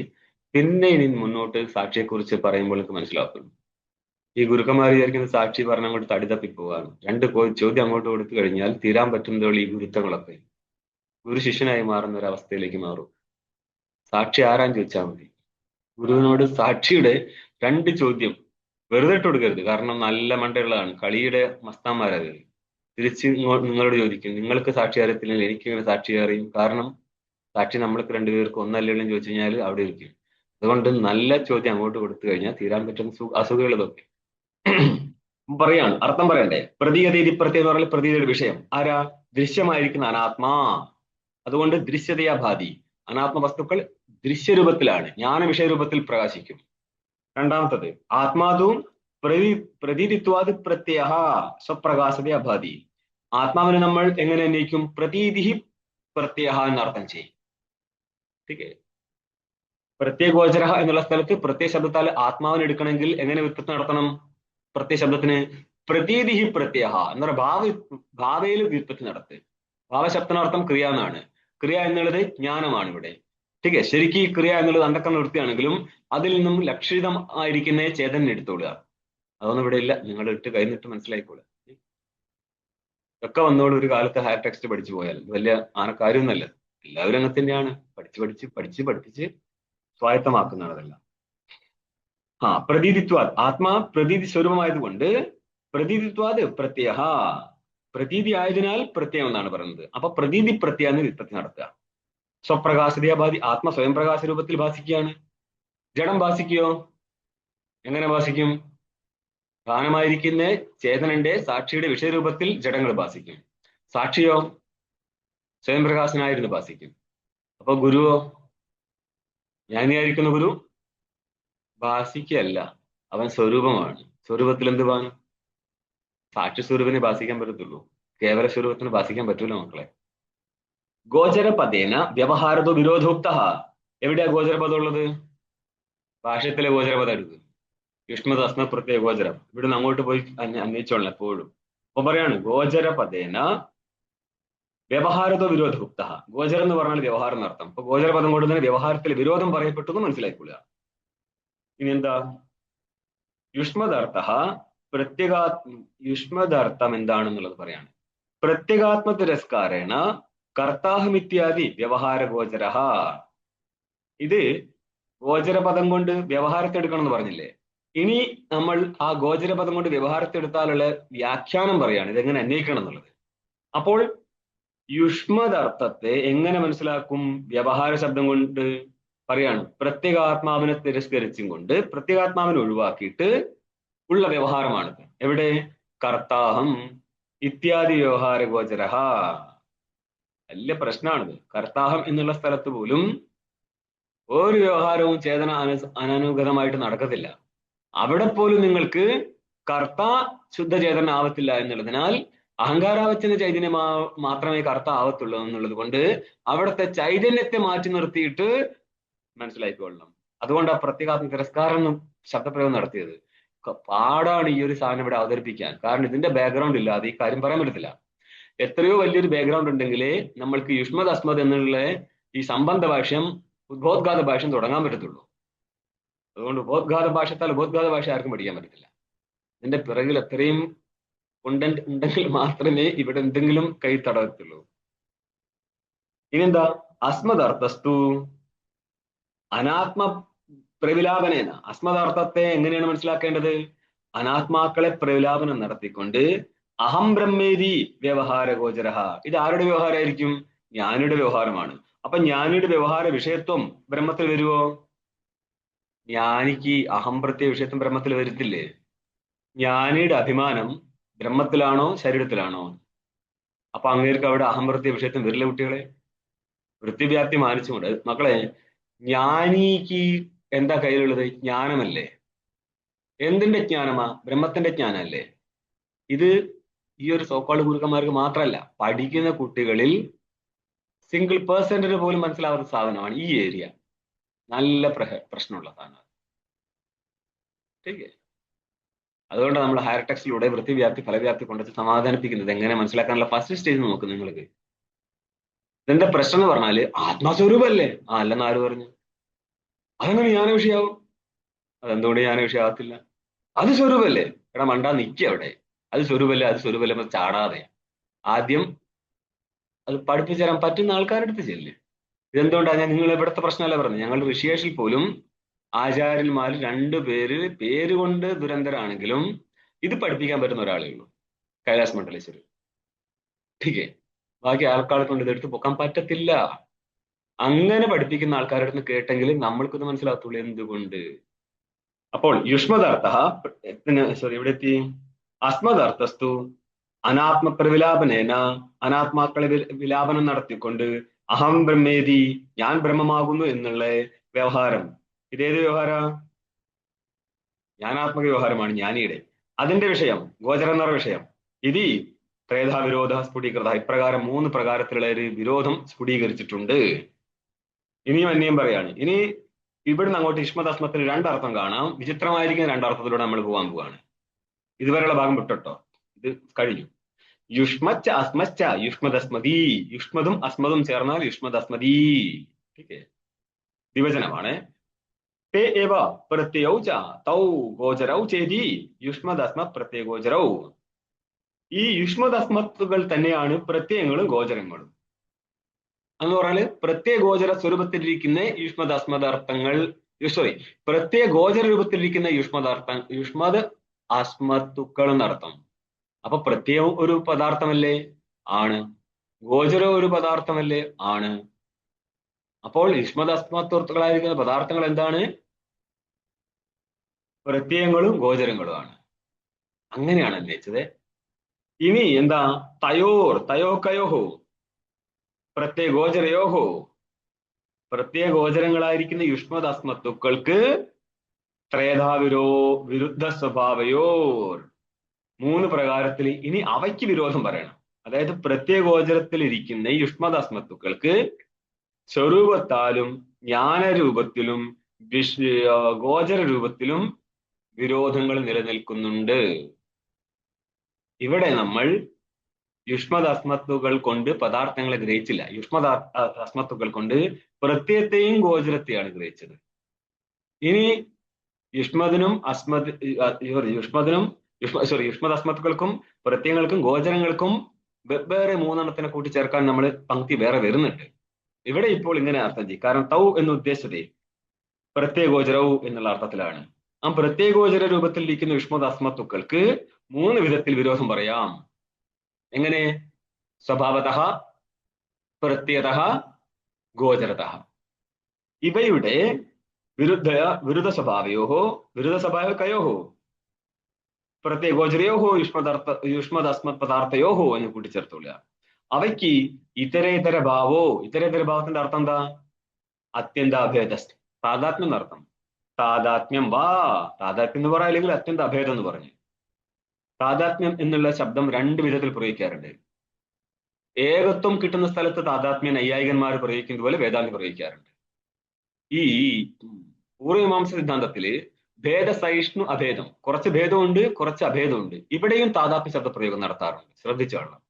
പിന്നെ ഇനി മുന്നോട്ട് സാക്ഷിയെക്കുറിച്ച് പറയുമ്പോൾ നിങ്ങൾക്ക് മനസ്സിലാക്കുള്ളൂ. ഈ ഗുരുക്കന്മാർ വിചാരിക്കുന്ന സാക്ഷി പറഞ്ഞ അങ്ങോട്ട് തടി തപ്പിപ്പോവാണ്. രണ്ട് ചോദ്യം അങ്ങോട്ട് കൊടുത്തു കഴിഞ്ഞാൽ തീരാൻ പറ്റുന്നതുള്ള ഈ ഗുരുത്തങ്ങളൊക്കെ ഗുരു ശിഷ്യനായി മാറുന്ന ഒരു അവസ്ഥയിലേക്ക് മാറും. സാക്ഷി ആരാന്ന് ചോദിച്ചാൽ മതി. ഗുരുവിനോട് സാക്ഷിയുടെ രണ്ട് ചോദ്യം വെറുതെ ഇട്ട് കൊടുക്കരുത്. കാരണം നല്ല മണ്ടയുള്ളതാണ്, കളിയുടെ മസ്താന്മാരത്. തിരിച്ച് നിങ്ങളോട് ചോദിക്കും, നിങ്ങൾക്ക് സാക്ഷി അറിയത്തില്ലെങ്കിൽ എനിക്ക് ഇങ്ങനെ സാക്ഷി അറിയും. കാരണം സാക്ഷി നമ്മൾക്ക് രണ്ടുപേർക്ക് ഒന്നല്ലെങ്കിലും ചോദിച്ചു കഴിഞ്ഞാൽ അവിടെ ഇരിക്കും. അതുകൊണ്ട് നല്ല ചോദ്യം അങ്ങോട്ട് കൊടുത്തു കഴിഞ്ഞാൽ തീരാൻ പറ്റുന്ന അസുഖങ്ങൾ ഇതൊക്കെ. പറയാണ്, അർത്ഥം പറയണ്ടേ. പ്രതീകതീതി പ്രത്യേകം എന്ന് പറഞ്ഞാൽ പ്രതീതിയുടെ വിഷയം ആരാ? ദൃശ്യമായിരിക്കുന്ന അനാത്മാ. അതുകൊണ്ട് ദൃശ്യതയാ ഭാതി. അനാത്മ വസ്തുക്കൾ ദൃശ്യരൂപത്തിലാണ്, ജ്ഞാന വിഷയരൂപത്തിൽ പ്രകാശിക്കും. രണ്ടാമത്തത് ആത്മാതും പ്രതീതിത്വാത് പ്രത്യയ സ്വപ്രകാശതയാ ഭാതി. ആത്മാവിനെ നമ്മൾ എങ്ങനെ അന്വയിക്കും? പ്രതീതി പ്രത്യയ എന്നർത്ഥം ചെയ്യും. ठीक है. പ്രത്യയഗോചര എന്നുള്ള സ്ഥലത്ത് പ്രത്യയ ശബ്ദത്താൽ ആത്മാവിനെ എടുക്കണമെങ്കിൽ എങ്ങനെ വ്യുത്പത്തി നടത്തണം? പ്രത്യയ ശബ്ദത്തിന് പ്രതീതി പ്രത്യയ എന്ന് പറഞ്ഞ ഭാവയിൽ വ്യുത്പത്തി നടത്ത്. ഭാവശബ്ദനർത്ഥം ക്രിയ എന്നാണ്. ക്രിയ എന്നുള്ളത് ജ്ഞാനമാണ് ഇവിടെ. ठीक है. ശരിക്കും ഈ ക്രിയ എന്നുള്ളത് അന്ധക്കരണം വൃത്തിയാണെങ്കിലും അതിൽ നിന്നും ലക്ഷിതം ആയിരിക്കുന്ന ചേതന എടുത്തോളുക. അതൊന്നും ഇവിടെ ഇല്ല. നിങ്ങൾ ഇട്ട് കഴിഞ്ഞിട്ട് മനസ്സിലായിക്കോളുക. ഒക്കെ വന്നോളൂ. ഒരു കാലത്ത് ഹയർ ടെക്സ്റ്റ് പഠിച്ചു പോയാൽ വലിയ കാര്യമൊന്നുമല്ല. എല്ലാവരും അങ്ങനെ തന്നെയാണ്. പഠിപ്പിച്ച് സ്വായത്തമാക്കുന്നതാണ് അതെല്ലാം. പ്രതീതിത്വാദ് ആത്മാ പ്രതീതി സ്വരൂപമായതുകൊണ്ട് പ്രതീതിത്വാദ് പ്രത്യയ, പ്രതീതി ആയതിനാൽ പ്രത്യയം എന്നാണ് പറയുന്നത്. അപ്പൊ പ്രതീതി പ്രത്യയം വ്യുത്പത്തി നടത്തുക. സ്വപ്രകാശതയാഭാതി, ആത്മ സ്വയം പ്രകാശ രൂപത്തിൽ ഭാസിക്കുകയാണ്. ജഡം ഭാസിക്കുകയോ? എങ്ങനെ ഭാസിക്കും? ഭാനമായിരിക്കുന്ന ചേതനന്റെ സാക്ഷിയുടെ വിഷയരൂപത്തിൽ ജഡങ്ങൾ ഭാസിക്കും. സാക്ഷിയോ സ്വയം പ്രകാശനായിരുന്നു ഭാസിക്കും. അപ്പൊ ഗുരുവോ? ജ്ഞാനിയായിരിക്കുന്ന ഗുരു ഭാസിക്കല്ല, അവൻ സ്വരൂപമാണ്. സ്വരൂപത്തിൽ എന്ത് ഭാനം? സാക്ഷി സ്വരൂപിനെ ഭാസിക്കാൻ പറ്റത്തുള്ളൂ, കേവല സ്വരൂപത്തിന് ഭാസിക്കാൻ പറ്റൂല മക്കളെ. ഗോചരപദേന വ്യവഹാരതോ വിരോധോക്ത. എവിടെയാ ഗോചരപദം ഉള്ളത്? ഭാഷ്യത്തിലെ ഗോചരപദം എടുക്കുക. യുഷ്മത് അസ്മ പ്രത്യേക ഗോചരം. ഇവിടുന്ന് അങ്ങോട്ട് പോയി അന്വേഷിച്ചോളണം എപ്പോഴും. അപ്പൊ പറയാണ് ഗോചരപദേന വ്യവഹാരതോ വിരോധോക്ത. ഗോചരം എന്ന് പറഞ്ഞാൽ വ്യവഹാരം എന്നർത്ഥം. അപ്പൊ ഗോചരപദം കൊണ്ട് തന്നെ വ്യവഹാരത്തിൽ വിരോധം പറയപ്പെട്ടു എന്ന് മനസ്സിലായിക്കൊള്ളുക. ഇനി എന്താ യുഷ്മദർത്ഥ? യുഷ്മദർത്ഥം എന്താണെന്നുള്ളത് പറയാണ്. പ്രത്യേകാത്മ തിരസ്കാരേണ കർത്താഹമിത്യാദി വ്യവഹാര ഗോചര. ഇത് ഗോചരപദം കൊണ്ട് വ്യവഹാരത്തെ എടുക്കണം എന്ന് പറഞ്ഞില്ലേ? ഇനി നമ്മൾ ആ ഗോചരപദം കൊണ്ട് വ്യവഹാരത്തെ എടുത്താലുള്ള വ്യാഖ്യാനം പറയാണ്, ഇതെങ്ങനെ അന്വയിക്കണം എന്നുള്ളത്. അപ്പോൾ യുഷ്മദർത്ഥത്തെ എങ്ങനെ മനസ്സിലാക്കും? വ്യവഹാര ശബ്ദം കൊണ്ട് പറയാണ്. പ്രത്യേകാത്മാവിനെ തിരസ്കരിച്ചും കൊണ്ട് പ്രത്യേകാത്മാവിനെ ഒഴിവാക്കിയിട്ട് ഉള്ള വ്യവഹാരമാണിത്. എവിടെ? കർത്താഹം ഇത്യാദി വ്യവഹാര ഗോചര. വലിയ പ്രശ്നമാണിത്. കർത്താഹം എന്നുള്ള സ്ഥലത്ത് പോലും ഒരു വ്യവഹാരവും ചേതന അനനുഗതമായിട്ട് നടക്കത്തില്ല. അവിടെ പോലും നിങ്ങൾക്ക് കർത്ത ശുദ്ധചേതന ആവത്തില്ല എന്നുള്ളതിനാൽ അഹങ്കാരാവച്ചന ചൈതന്യം മാത്രമേ കർത്ത ആവത്തുള്ളൂ എന്നുള്ളത് കൊണ്ട് അവിടുത്തെ ചൈതന്യത്തെ മാറ്റി നിർത്തിയിട്ട് മനസ്സിലാക്കിക്കൊള്ളണം. അതുകൊണ്ട് ആ പ്രത്യേകാത്മ തിരസ്കാരം എന്നും ശബ്ദപ്രയോഗം നടത്തിയത്. പാടാണ് ഈ ഒരു സാധനം ഇവിടെ അവതരിപ്പിക്കാൻ. കാരണം ഇതിന്റെ ബാക്ക്ഗ്രൗണ്ട് ഇല്ലാതെ ഈ കാര്യം പറയാൻ പറ്റത്തില്ല. എത്രയോ വലിയൊരു ബാക്ക്ഗ്രൗണ്ട് ഉണ്ടെങ്കിലേ നമ്മൾക്ക് യുഷ്മത് അസ്മത് എന്നുള്ള ഈ സംബന്ധ ഭാഷ്യം, ഉദ്ബോധഘാത ഭാഷ്യം തുടങ്ങാൻ പറ്റത്തുള്ളൂ. അതുകൊണ്ട് ഉപോദ്ഘാത ഭാഷത്താൽ ഉപോദ്ഘാത ഭാഷ ആർക്കും പഠിക്കാൻ പറ്റത്തില്ല. ഇതിന്റെ പിറകിൽ എത്രയും കണ്ടന്റ് ഉണ്ടെങ്കിൽ മാത്രമേ ഇവിടെ എന്തെങ്കിലും കൈ തടവത്തുള്ളൂ. ഇനിയെന്താ? അസ്മദർത്ഥസ്തു അനാത്മ പ്രവിലാപനേന. അസ്മദാർത്ഥത്തെ എങ്ങനെയാണ് മനസ്സിലാക്കേണ്ടത്? അനാത്മാക്കളെ പ്രവിലാപനം നടത്തിക്കൊണ്ട് അഹം ബ്രഹ്മേരി വ്യവഹാര ഗോചര. ഇത് ആരുടെ വ്യവഹാരമായിരിക്കും? ജ്ഞാനിയുടെ വ്യവഹാരമാണ്. അപ്പൊ ജ്ഞാനിയുടെ വ്യവഹാര വിഷയത്വം ബ്രഹ്മത്തിൽ വരുവോ? ജ്ഞാനിക്ക് അഹം പ്രത്യേക വിഷയത്വം ബ്രഹ്മത്തിൽ വരുത്തില്ലേ? ജ്ഞാനിയുടെ അഭിമാനം ബ്രഹ്മത്തിലാണോ ശരീരത്തിലാണോ? അപ്പൊ അങ്ങേർക്ക് അവിടെ അഹം പ്രത്യേക വിഷയത്വം വരില്ല കുട്ടികളെ. വൃത്തിവ്യാപ്തി മാനിച്ചുകൊണ്ട് മക്കളെ, ജ്ഞാനിക്ക് എന്താ കയ്യിലുള്ളത്? ജ്ഞാനമല്ലേ? എന്തിന്റെ ജ്ഞാനമാ? ബ്രഹ്മത്തിന്റെ ജ്ഞാനമല്ലേ? ഇത് ഈ ഒരു സോക്കാള് ഗുരുക്കന്മാർക്ക് മാത്രമല്ല, പഠിക്കുന്ന കുട്ടികളിൽ സിംഗിൾ പേഴ്സൻറ്റിന് പോലും മനസ്സിലാവാത്ത സാധനമാണ് ഈ ഏരിയ. നല്ല പ്രശ്നമുള്ള സാധനം. അതുകൊണ്ട് നമ്മൾ ഹയർ ടെക്സ്റ്റിലൂടെ വൃത്തിവ്യാപ്തി ഫലവ്യാപ്തി കൊണ്ടുവച്ച് സമാധാനിപ്പിക്കുന്നത് എങ്ങനെ മനസ്സിലാക്കാനുള്ള ഫസ്റ്റ് സ്റ്റേജ് നോക്കും നിങ്ങൾക്ക്. ഇതിന്റെ പ്രശ്നം എന്ന് പറഞ്ഞാല് ആത്മസ്വരൂപല്ലേ? അല്ലെന്ന് ആര് പറഞ്ഞു? അതെങ്ങനെ ജ്ഞാന വിഷയാവും? അതെന്തുകൊണ്ട് ജ്ഞാന വിഷയമാകത്തില്ല? അത് സ്വരൂപല്ലേ? എടാ മണ്ടാ നിൽക്കുക അവിടെ. അത് സ്വരൂപല്ലേ, അത് സ്വരൂപല്ലേ ചാടാതെ ആദ്യം അത് പഠിപ്പിച്ചു തരാൻ പറ്റുന്ന ആൾക്കാരുടെ അടുത്ത് ചെല്ല്. ഇതെന്തുകൊണ്ടാണ് ഞാൻ നിങ്ങൾ ഇവിടുത്തെ പ്രശ്നമല്ല പറഞ്ഞത്, ഞങ്ങൾ ഋഷികേശിൽ പോലും ആചാര്യന്മാർ രണ്ടുപേര് പേരുകൊണ്ട് ദുരന്തരാണെങ്കിലും ഇത് പഠിപ്പിക്കാൻ പറ്റുന്ന ഒരാളേ ഉള്ളൂ, കൈലാസ് മണ്ഡലേശ്വർ. ടീക്കേ, ബാക്കി ആൾക്കാരെ കൊണ്ട് ഇതെടുത്ത് പൊക്കാൻ പറ്റത്തില്ല. അങ്ങനെ പഠിപ്പിക്കുന്ന ആൾക്കാരുടെ അടുത്ത് കേട്ടെങ്കിൽ നമ്മൾക്കിത് മനസ്സിലാകത്തുള്ളൂ എന്തുകൊണ്ട്. അപ്പോൾ യുഷ്മദർത്ഥ, സോറി എവിടെ എത്തി? അസ്മദർത്ഥസ്തു അനാത്മപ്രവിലാപനേന, അനാത്മാക്കളെ വിലാപനം നടത്തിക്കൊണ്ട് അഹം ബ്രഹ്മേതി, ഞാൻ ബ്രഹ്മമാകുന്നു എന്നുള്ള വ്യവഹാരം. ഇതേത് വ്യവഹാര? ജ്ഞാനാത്മക വ്യവഹാരമാണ് ജ്ഞാനിയുടെ. അതിന്റെ വിഷയം ഗോചരന്നറ വിഷയം. ഇതി ത്രേധാ വിരോധ സ്ഫുടീകൃത, ഇപ്രകാരം 3 പ്രകാരത്തിലുള്ള ഒരു വിരോധം സ്ഫുടീകരിച്ചിട്ടുണ്ട്. ഇനിയും അന്യം പറയാണ്. ഇനി ഇവിടുന്ന് അങ്ങോട്ട് യുഷ്മദസ്മത്തിന് രണ്ടർത്ഥം കാണാം. വിചിത്രമായിരിക്കുന്ന രണ്ടർത്ഥത്തിലൂടെ നമ്മൾ പോകാൻ പോവാണ്. ഇതുവരെയുള്ള ഭാഗം വിട്ടോ, ഇത് കഴിഞ്ഞു. യുഷ്മച്ച അസ്മച്ച യുഷ്മദസ്മതി, യുഷ്മതും അസ്മതും ചേർന്നാൽ യുഷ്മദസ്മതി. വിഭജനമാണ്. ते एव प्रत्ययौ च तौ गोचरौ ചേതി യുഷ്മദസ്മത് പ്രത്യയഗോചരൗ. ഈ യുഷ്മദസ്മത്തുകൾ തന്നെയാണ് പ്രത്യയങ്ങളും ഗോചരങ്ങളും എന്ന് പറഞ്ഞാല് പ്രത്യയഗോചര സ്വരൂപത്തിലിരിക്കുന്ന യുഷ്മദസ്മദാർത്ഥങ്ങൾ, സോറി പ്രത്യയ ഗോചര രൂപത്തിലിരിക്കുന്ന യുഷ്മദ് അസ്മത്തുക്കൾ എന്നർത്ഥം. അപ്പൊ പ്രത്യയം ഒരു പദാർത്ഥമല്ലേ? ആണ്. ഗോചരം ഒരു പദാർത്ഥമല്ലേ? ആണ്. അപ്പോൾ യുഷ്മദസ്മത്തുക്കളായിരിക്കുന്ന പദാർത്ഥങ്ങൾ എന്താണ്? പ്രത്യയങ്ങളും ഗോചരങ്ങളുമാണ്. അങ്ങനെയാണ് അന്വയിച്ചത്. ഇനി എന്താ? തയോക്കയോഹോ പ്രത്യയഗോചരയോഹോ, പ്രത്യയഗോചരങ്ങളായിരിക്കുന്ന യുഷ്മദസ്മത്തുക്കൾക്ക് വിരുദ്ധ സ്വഭാവയോർ, 3 പ്രകാരത്തിൽ ഇനി അവയ്ക്ക് വിരോധം പറയണം. അതായത് പ്രത്യയഗോചരത്തിൽ ഇരിക്കുന്ന യുഷ്മദസ്മത്തുക്കൾക്ക് സ്വരൂപത്താലും ജ്ഞാനരൂപത്തിലും ഗോചര രൂപത്തിലും വിരോധങ്ങൾ നിലനിൽക്കുന്നുണ്ട്. ഇവിടെ നമ്മൾ യുഷ്മദസ്മത്തുകൾ കൊണ്ട് പദാർത്ഥങ്ങളെ ഗ്രഹിച്ചില്ല. യുഷ്മദസ്മത്തുകൾ കൊണ്ട് പ്രത്യയത്തെയും ഗോചരത്തെയാണ് ഗ്രഹിച്ചത്. ഇനി യുഷ്മദസ്മത്തുക്കൾക്കും പ്രത്യയങ്ങൾക്കും ഗോചരങ്ങൾക്കും വെവ്വേറെ 3 കൂട്ടിച്ചേർക്കാൻ നമ്മൾ പങ്ക്തി വേറെ വരുന്നുണ്ട്. ഇവിടെ ഇപ്പോൾ ഇങ്ങനെ അർത്ഥം ചെയ്യും. കാരണം തൗ എന്ന് ഉദ്ദേശിച്ചത് പ്രത്യയഗോചരവും എന്നുള്ള അർത്ഥത്തിലാണ്. ആ പ്രത്യയഗോചര രൂപത്തിലിരിക്കുന്ന യുഷ്മദസ്മത്തുക്കൾക്ക് 3 വിധത്തിൽ വിരോധം പറയാം. എങ്ങനെ? സ്വഭാവതഃ, പ്രത്യയതഃ, ഗോചരതഃ. ഇവയുടെ വിരുദ്ധ സ്വഭാവയോഹോ പ്രത്യയഗോചരയോഹോ യുഷ്മദസ്മത് പദാർത്ഥയോഹോ എന്ന് കൂട്ടിച്ചേർത്തുള്ള അവയ്ക്ക് ഇതരേതര ഭാവത്തിന്റെ അർത്ഥം എന്താ? അത്യന്താഭേദ, താദാത്മ്യം എന്നർത്ഥം. താദാത്മ്യം എന്ന് പറയാം, അല്ലെങ്കിൽ അത്യന്ത അഭേദം എന്ന് പറഞ്ഞു. താദാത്മ്യം എന്നുള്ള ശബ്ദം 2 വിധത്തിൽ പ്രയോഗിക്കാറുണ്ട്. ഏകത്വം കിട്ടുന്ന സ്ഥലത്ത് താദാത്മ്യം നൈയായികന്മാർ പ്രയോഗിക്കുന്നത് പോലെ വേദാന്തി പ്രയോഗിക്കാറുണ്ട്. ഈ പൂർവമീമാംസ സിദ്ധാന്തത്തില് ഭേദസഹിഷ്ണു അഭേദം, കുറച്ച് ഭേദമുണ്ട്, കുറച്ച് അഭേദമുണ്ട്. ഇവിടെയും താദാത്മ്യ ശബ്ദ പ്രയോഗം നടത്താറുണ്ട്. ശ്രദ്ധിച്ചോളണം.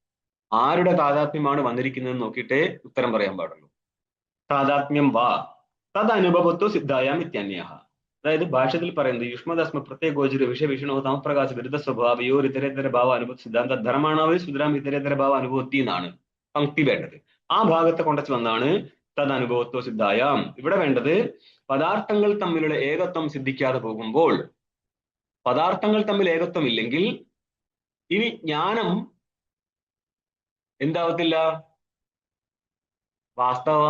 ആരുടെ താദാത്മ്യമാണ് വന്നിരിക്കുന്നത് നോക്കിയിട്ടേ ഉത്തരം പറയാൻ പാടുള്ളൂ. താദാത്മ്യം തദനുഭവത്വ സിദ്ധായാം ഇത്യന്യഃ. അതായത് ഭാഷ്യത്തിൽ പറയുന്നത് യുഷ്മദസ്മ പ്രത്യയഗോചര വിഷയവിഷണോ തമപ്രകാശ വിരുദ്ധ സ്വഭാവയോർ ഇതരേതര ഭാവ അനുഭവ സിദ്ധാന്ത ധർമാണാവി സുതരാം ഇതരേതര ഭാവ അനുഭവത്തി എന്നാണ് പങ്ക്തി വേണ്ടത്. ആ ഭാഗത്തെ കൊണ്ടച്ച് വന്നാണ് തദനുഭവത്വ സിദ്ധായാം. ഇവിടെ വേണ്ടത് പദാർത്ഥങ്ങൾ തമ്മിലുള്ള ഏകത്വം സിദ്ധിക്കാതെ പോകുമ്പോൾ, പദാർത്ഥങ്ങൾ തമ്മിൽ ഏകത്വം ഇല്ലെങ്കിൽ ഇനി ജ്ഞാനം എന്താവത്തില്ല? വാസ്തവ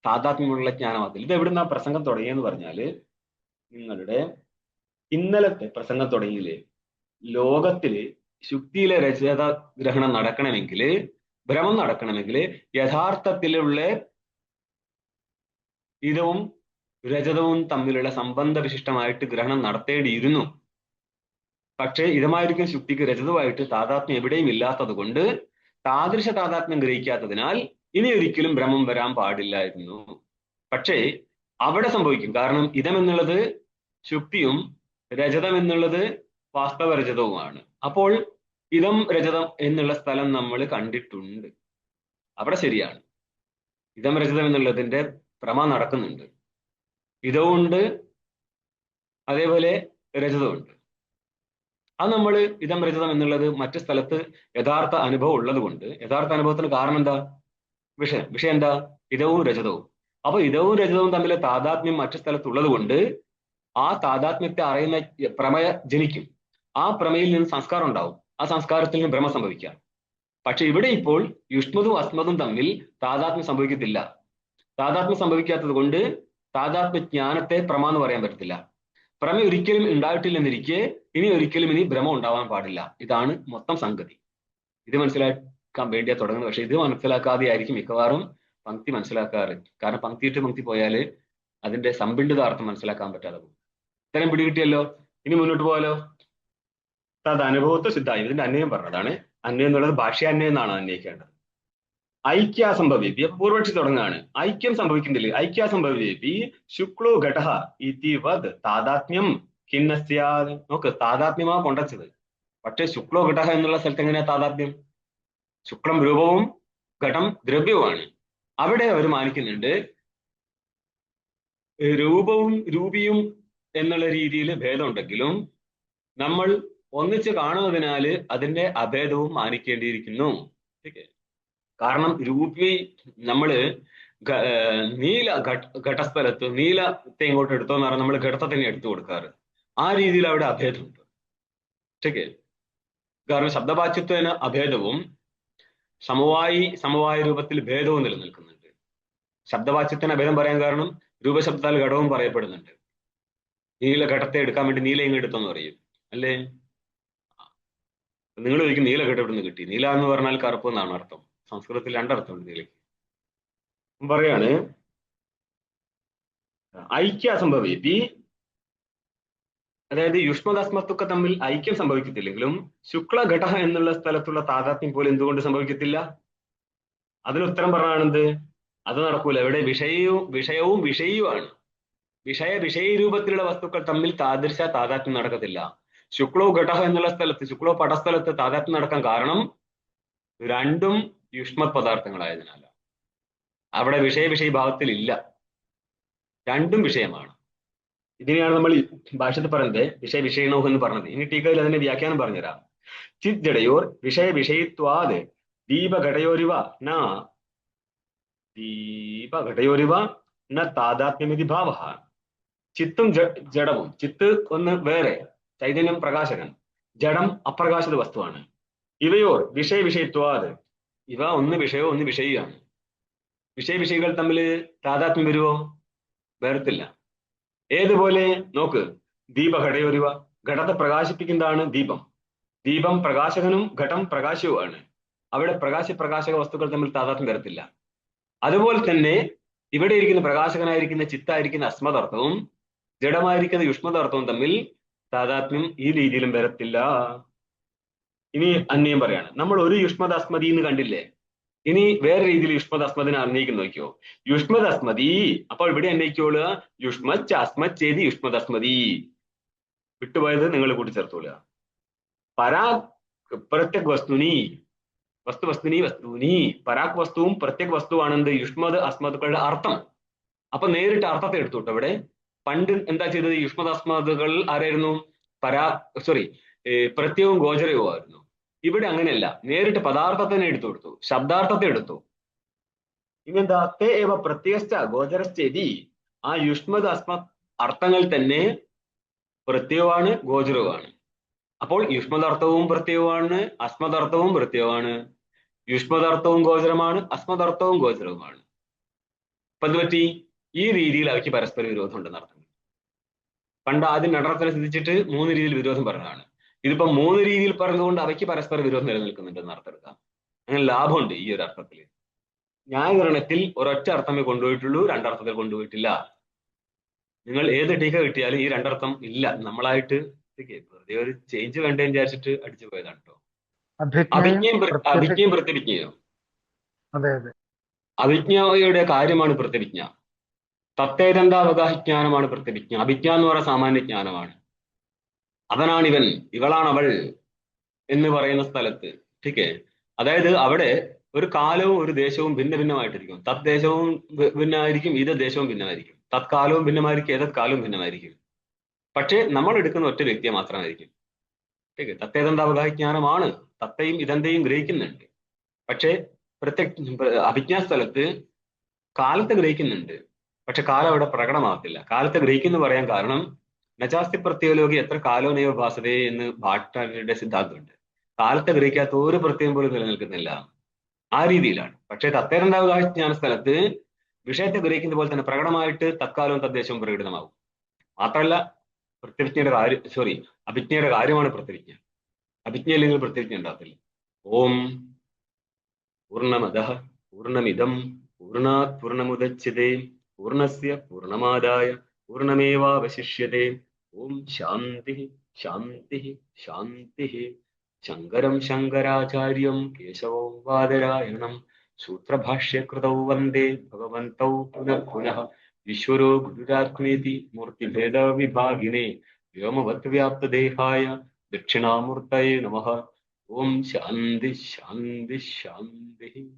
താദാത്മ്യമുള്ള ജ്ഞാനമാകത്തില്ല. ഇത് എവിടുന്ന പ്രസംഗം തുടങ്ങിയെന്ന് പറഞ്ഞാല്, നിങ്ങളുടെ ഇന്നലത്തെ പ്രസംഗം തുടങ്ങിയില്ലേ, ലോകത്തില് ശുക്തിയിലെ രജത ഗ്രഹണം നടക്കണമെങ്കിൽ, ഭ്രമം നടക്കണമെങ്കിൽ യഥാർത്ഥത്തിലുള്ള ഇതവും രജതവും തമ്മിലുള്ള സംബന്ധ വിശിഷ്ടമായിട്ട് ഗ്രഹണം നടത്തേണ്ടിയിരുന്നു. പക്ഷേ ഇതമായിരിക്കും ശുക്തിക്ക് രജതവുമായിട്ട് താദാത്മ്യം എവിടെയും ഇല്ലാത്തത് കൊണ്ട്, താദൃശ താദാത്മ്യം ഗ്രഹിക്കാത്തതിനാൽ ഇനി ഒരിക്കലും ഭ്രമം വരാൻ പാടില്ലായിരുന്നു. പക്ഷേ അവിടെ സംഭവിക്കും. കാരണം ഇതം എന്നുള്ളത് ശുക്തിയും രജതം എന്നുള്ളത് വാസ്തവ രജതവുമാണ്. അപ്പോൾ ഇതം രജതം എന്നുള്ള സ്ഥലം നമ്മൾ കണ്ടിട്ടുണ്ട്. അവിടെ ശരിയാണ്, ഇതം രജതം എന്നുള്ളതിന്റെ ഭ്രമ നടക്കുന്നുണ്ട്. ഇതവുമുണ്ട്, അതേപോലെ രജതമുണ്ട്. അത് നമ്മൾ ഇതം രജതം എന്നുള്ളത് മറ്റു സ്ഥലത്ത് യഥാർത്ഥ അനുഭവം ഉള്ളത് കൊണ്ട്, യഥാർത്ഥ അനുഭവത്തിന് കാരണം എന്താ? വിഷയം എന്താ? ഇതവും രജതവും. അപ്പൊ ഇതവും രജതവും തമ്മിൽ താതാത്മ്യം മറ്റു സ്ഥലത്തുള്ളത് കൊണ്ട് ആ താതാത്മ്യത്തെ അറിയുന്ന പ്രമേയ ജനിക്കും. ആ പ്രമേയിൽ നിന്ന് സംസ്കാരം ഉണ്ടാവും. ആ സംസ്കാരത്തിൽ നിന്ന് ഭ്രമം സംഭവിക്കാം. പക്ഷെ ഇവിടെ ഇപ്പോൾ യുഷ്മതും അസ്മതും തമ്മിൽ താതാത്മ്യം സംഭവിക്കത്തില്ല. താതാത്മ്യം സംഭവിക്കാത്തത് കൊണ്ട് താതാത്മ്യ ജ്ഞാനത്തെ പ്രമ എന്ന് പറയാൻ പറ്റത്തില്ല. പ്രമ ഒരിക്കലും ഉണ്ടായിട്ടില്ലെന്നിരിക്കെ ഇനി ഭ്രമം ഉണ്ടാവാൻ പാടില്ല. ഇതാണ് മൊത്തം സംഗതി. ഇത് മനസ്സിലാക്കാൻ വേണ്ടിയാ തുടങ്ങുന്നത്. പക്ഷെ ഇത് മനസ്സിലാക്കാതെ ആയിരിക്കും മിക്കവാറും പങ്ക്തി മനസ്സിലാക്കാറ്. കാരണം പങ്ക്തി പങ്ക്തി പോയാൽ അതിന്റെ സമ്പിണ്ഡിതാർത്ഥം മനസ്സിലാക്കാൻ പറ്റാതെ പോകും. ഇത്തരം പിടികിട്ടിയല്ലോ. ഇനി മുന്നോട്ട് പോകാലോ. തത് അനുഭവത്തെ സിദ്ധായം. ഇതിന്റെ അന്വയം പറഞ്ഞതാണ്. അന്വയം എന്നുള്ളത് ഭാഷ്യാന്വയം എന്നാണ് അന്വയിക്കേണ്ടത്. ഐക്യാസംഭവേപി. അപ്പൊ പൂർവക്ഷി തുടങ്ങുകയാണ്. ഐക്യം സംഭവിക്കുന്നില്ല. ഐക്യാസംഭവേപി ശുക്ലോ ഘടഃ ഇതി വദ് താതാത്മ്യം ഖിന്നസ്യാത്. നോക്ക്, താതാത്മ്യമാ കൊണ്ടച്ചത്. പക്ഷെ ശുക്ലോ ഘടഃ എന്നുള്ള സ്ഥലത്ത് എങ്ങനെയാ താതാത്മ്യം? ശുക്ലം രൂപവും ഘടം ദ്രവ്യവുമാണ്. അവിടെ അവർ മാനിക്കുന്നുണ്ട് രൂപവും രൂപിയും എന്നുള്ള രീതിയിൽ ഭേദമുണ്ടെങ്കിലും നമ്മൾ ഒന്നിച്ച് കാണുന്നതിനാൽ അതിന്റെ അഭേദവും മാനിക്കേണ്ടിയിരിക്കുന്നു. കാരണം രൂപി നമ്മള് നീല ഘടസ്ഥലത്ത് നീലത്തെ ഇങ്ങോട്ട് എടുത്തോന്ന് പറഞ്ഞാൽ നമ്മൾ ഘടത്തെ തന്നെ എടുത്തു കൊടുക്കാറ്. ആ രീതിയിൽ അവിടെ അഭേദമുണ്ട്. ശരിക്കേ. കാരണം ശബ്ദവാച്യത്വന് അഭേദവും സമവായ രൂപത്തിൽ ഭേദവും നിലനിൽക്കുന്നുണ്ട്. ശബ്ദവാച്യത്തിന് അഭേദം പറയാൻ കാരണം രൂപശബ്ദത്താൽ ഘടവും പറയപ്പെടുന്നുണ്ട്. നീല ഘടത്തെ എടുക്കാൻ വേണ്ടി നീല ഇങ്ങ് എടുത്തെന്ന് പറയും അല്ലേ? നിങ്ങൾ ചോദിക്കും നീല ഘടം ഇവിടുന്ന് കിട്ടി. നീല എന്ന് പറഞ്ഞാൽ കറുപ്പ് എന്നാണ് അർത്ഥം. സംസ്കൃതത്തിൽ രണ്ടർത്ഥമുണ്ട് നീലയ്ക്ക്. പറയാണ് ഐക്യാസംഭവേപി. അതായത് യുഷ്മദസ്മത്തൊക്കെ തമ്മിൽ ഐക്യം സംഭവിക്കത്തില്ലെങ്കിലും ശുക്ലഘട എന്നുള്ള സ്ഥലത്തുള്ള താതാത്മ്യം പോലെ എന്തുകൊണ്ട് സംഭവിക്കത്തില്ല? അതിന് ഉത്തരം പറഞ്ഞാണെന്ത്? അത് നടക്കൂല. ഇവിടെ വിഷയവും വിഷയിയുമാണ്. വിഷയ രൂപത്തിലുള്ള വസ്തുക്കൾ തമ്മിൽ താതാത്മ്യം നടക്കത്തില്ല. ശുക്ലോ ഘട എന്നുള്ള സ്ഥലത്ത്, ശുക്ലോ പടസ്ഥലത്ത് താതാത്മ്യം നടക്കാൻ കാരണം രണ്ടും യുഷ്മത് പദാർത്ഥങ്ങളായതിനാല. അവിടെ വിഷയ ഭാവത്തിൽ ഇല്ല. രണ്ടും വിഷയമാണ്. ഇതിനെയാണ് നമ്മൾ ഭാഷത്തിൽ പറയുന്നത് വിഷയണോ എന്ന് പറഞ്ഞത്. ഇനി ടീക്കയിൽ അതിന്റെ വ്യാഖ്യാനം പറഞ്ഞുതരാം. ചിത് ജഡയോർ വിഷയത്വാത് ദീപഘടയോരിവ ന താതാത്മ്യമിതി ഭാവ. ചിത്തും ജഡവും, ചിത്ത് ഒന്ന് വേറെ, ചൈതന്യം പ്രകാശകൻ, ജഡം അപ്രകാശിത വസ്തുവാണ്. ഇവയോർ വിഷയത്വാത്, ഇവ ഒന്ന് വിഷയവും ഒന്ന് വിഷയിയാണ്. വിഷയികൾ തമ്മിൽ താതാത്മ്യം വരുമോ? വരത്തില്ല. ഏതുപോലെ നോക്ക്, ദീപഘടയോരിവ. ഘടത്തെ പ്രകാശിപ്പിക്കുന്നതാണ് ദീപം. ദീപം പ്രകാശകനും ഘടം പ്രകാശവുമാണ്. അവിടെ പ്രകാശക വസ്തുക്കൾ തമ്മിൽ താതാത്മ്യം വരത്തില്ല. അതുപോലെ തന്നെ ഇവിടെ ഇരിക്കുന്ന പ്രകാശകനായിരിക്കുന്ന ചിത്തായിരിക്കുന്ന അസ്മദർത്ഥവും ജഡമായിരിക്കുന്ന യുഷ്മദർത്ഥവും തമ്മിൽ താതാത്മ്യം ഈ രീതിയിലും വരത്തില്ല. ഇനി അന്വയം പറയാണ്. നമ്മൾ ഒരു യുഷ്മദ അസ്മതി എന്ന് കണ്ടില്ലേ? ഇനി വേറെ രീതിയിൽ യുഷ്മദ് അസ്മദിനെ അന്വയിക്കുന്ന നോക്കിയോ. യുഷ്മദ് അസ്മതി. അപ്പോൾ ഇവിടെ അന്വയിക്കോളുക യുഷ്മത് അസ്മത് യുഷ്മദ് അസ്മതി. വിട്ടുപോയത് നിങ്ങൾ കൂട്ടിച്ചേർത്തോളുക. പ്രത്യക് വസ്തുനി പരാക് വസ്തുവും പ്രത്യക് വസ്തുവാണെന്ത്? യുഷ്മദ് അസ്മദുക്കളുടെ അർത്ഥം. അപ്പൊ നേരിട്ട് അർത്ഥത്തെ എടുത്തോട്ടെ. ഇവിടെ പണ്ട് എന്താ ചെയ്തത്? യുഷ്മദ് അസ്മദുകൾ ആരായിരുന്നു? പ്രത്യവും ഗോചരവും ആയിരുന്നു. ഇവിടെ അങ്ങനെയല്ല, നേരിട്ട് പദാർത്ഥത്തിനെ എടുത്തു കൊടുത്തു, ശബ്ദാർത്ഥത്തെ എടുത്തു. ഇനിയെന്താ? തേ ഏവ പ്രത്യശ്ച ഗോചരശ്ചേതി. ആ യുഷ്മദ് അസ്മത് അർത്ഥങ്ങൾ തന്നെ പ്രത്യയമാണ്, ഗോചരവുമാണ്. അപ്പോൾ യുഷ്മദർത്ഥവും പ്രത്യയവുമാണ്, അസ്മദർത്ഥവും പ്രത്യയവുമാണ്. യുഷ്മദർത്ഥവും ഗോചരമാണ്, അസ്മദർത്ഥവും ഗോചരവുമാണ്. അപ്പൊ എന്ത് പറ്റി? ഈ രീതിയിൽ അവയ്ക്ക് പരസ്പര വിരോധം ഉണ്ടെന്ന് അർത്ഥം. പണ്ട് ആദ്യം നടനത്തിനെ സിദ്ധിച്ചിട്ട് 3 രീതിയിൽ വിരോധം പറഞ്ഞതാണ്. ഇതിപ്പോ 3 രീതിയിൽ പറഞ്ഞുകൊണ്ട് അവയ്ക്ക് പരസ്പര വിരോധം നിലനിൽക്കുന്നുണ്ടെന്ന് അർത്ഥം എടുക്കാം. അങ്ങനെ ലാഭമുണ്ട് ഈ ഒരു അർത്ഥത്തിൽ. ന്യായീകരണത്തിൽ ഒരൊറ്റ അർത്ഥമേ കൊണ്ടുപോയിട്ടുള്ളൂ, രണ്ടർത്ഥത്തിൽ കൊണ്ടുപോയിട്ടില്ല. നിങ്ങൾ ഏത് ടീക്ക കിട്ടിയാലും ഈ രണ്ടർത്ഥം ഇല്ല. നമ്മളായിട്ട് വെറുതെ ഒരു ചേഞ്ച് വേണ്ടേന്ന് വിചാരിച്ചിട്ട് അടിച്ചു പോയതാണ് കേട്ടോ. അഭിജ്ഞയും പ്രത്യഭിജ്ഞയോ? അഭിജ്ഞയുടെ കാര്യമാണ് പ്രത്യഭിജ്ഞ. തത്തേതന്താവകാശജ്ഞാനമാണ് പ്രത്യഭിജ്ഞ. അഭിജ്ഞ എന്ന് പറയുന്ന സാമാന്യ ജ്ഞാനമാണ്. അവനാണിവൻ, ഇവളാണവൾ എന്ന് പറയുന്ന സ്ഥലത്ത്. ടീക്കേ. അതായത് അവിടെ ഒരു കാലവും ഒരു ദേശവും ഭിന്നമായിട്ടിരിക്കും. തദ്ദേശവും ഭിന്നമായിരിക്കും, ഇത് ദേശവും ഭിന്നമായിരിക്കും. തത്കാലവും ഭിന്നമായിരിക്കും, ഏതത് കാലവും ഭിന്നമായിരിക്കും. പക്ഷെ നമ്മൾ എടുക്കുന്ന ഒറ്റ വ്യക്തിയെ മാത്രമായിരിക്കും. തത്തേതന്ത അവഗാഹജ്ഞാനമാണ്. തത്തയും ഇതന്തയും ഗ്രഹിക്കുന്നുണ്ട്. പക്ഷേ അഭിജ്ഞാ സ്ഥലത്ത് കാലത്തെ ഗ്രഹിക്കുന്നുണ്ട്. പക്ഷെ കാലം അവിടെ പ്രകടമാകത്തില്ല. കാലത്തെ ഗ്രഹിക്കുന്നു പറയാൻ കാരണം നചാസ്തി പ്രത്യേകലോകി എത്ര കാലോ നൈവ ഭാസതേ എന്ന് ഭാട്ടാരുടെ സിദ്ധാന്തമുണ്ട്. കാലത്തെ ഗ്രഹിക്കാത്ത ഒരു പ്രത്യയം പോലും നിലനിൽക്കുന്നില്ല. ആ രീതിയിലാണ്. പക്ഷേ തത്തേരണ്ടാവകാശ സ്ഥലത്ത് വിഷയത്തെ ഗ്രഹിക്കുന്ന പോലെ തന്നെ പ്രകടമായിട്ട് തക്കാലവും തദ്ദേശവും പ്രകടിതമാകും. മാത്രമല്ല അഭിജ്ഞയുടെ കാര്യമാണ് പ്രത്യവിജ്ഞ. അഭിജ്ഞ അല്ലെങ്കിൽ പ്രത്യവിജ്ഞ ഉണ്ടാകത്തില്ല. ഓം പൂർണ്ണമദഃ പൂർണ്ണമിദം പൂർണ്ണാത് പൂർണ്ണമുദച്യതേ പൂർണ്ണസ്യ പൂർണ്ണമാദായ പൂർണ്ണമേവാവശിഷ്യതേ. ഓം ശാന്തി ശാന്തി ശാന്തി. ശങ്കരം ശങ്കരാചാര്യം കേശവം വാദരായണം സൂത്രഭാഷ്യകൃതൗ വന്ദേ ഭഗവന്തൗ പുനഃ പുനഃ. ഈശ്വരോ ഗുരുരാത്മേതി മൂർത്തിഭേദ വിഭാഗിനെ വ്യോമവത് വ്യാപ്തദേഹായ ദക്ഷിണാമൂർത്തയേ നമഃ. ഓം ശാന്തി ശാന്തി ശാന്തി.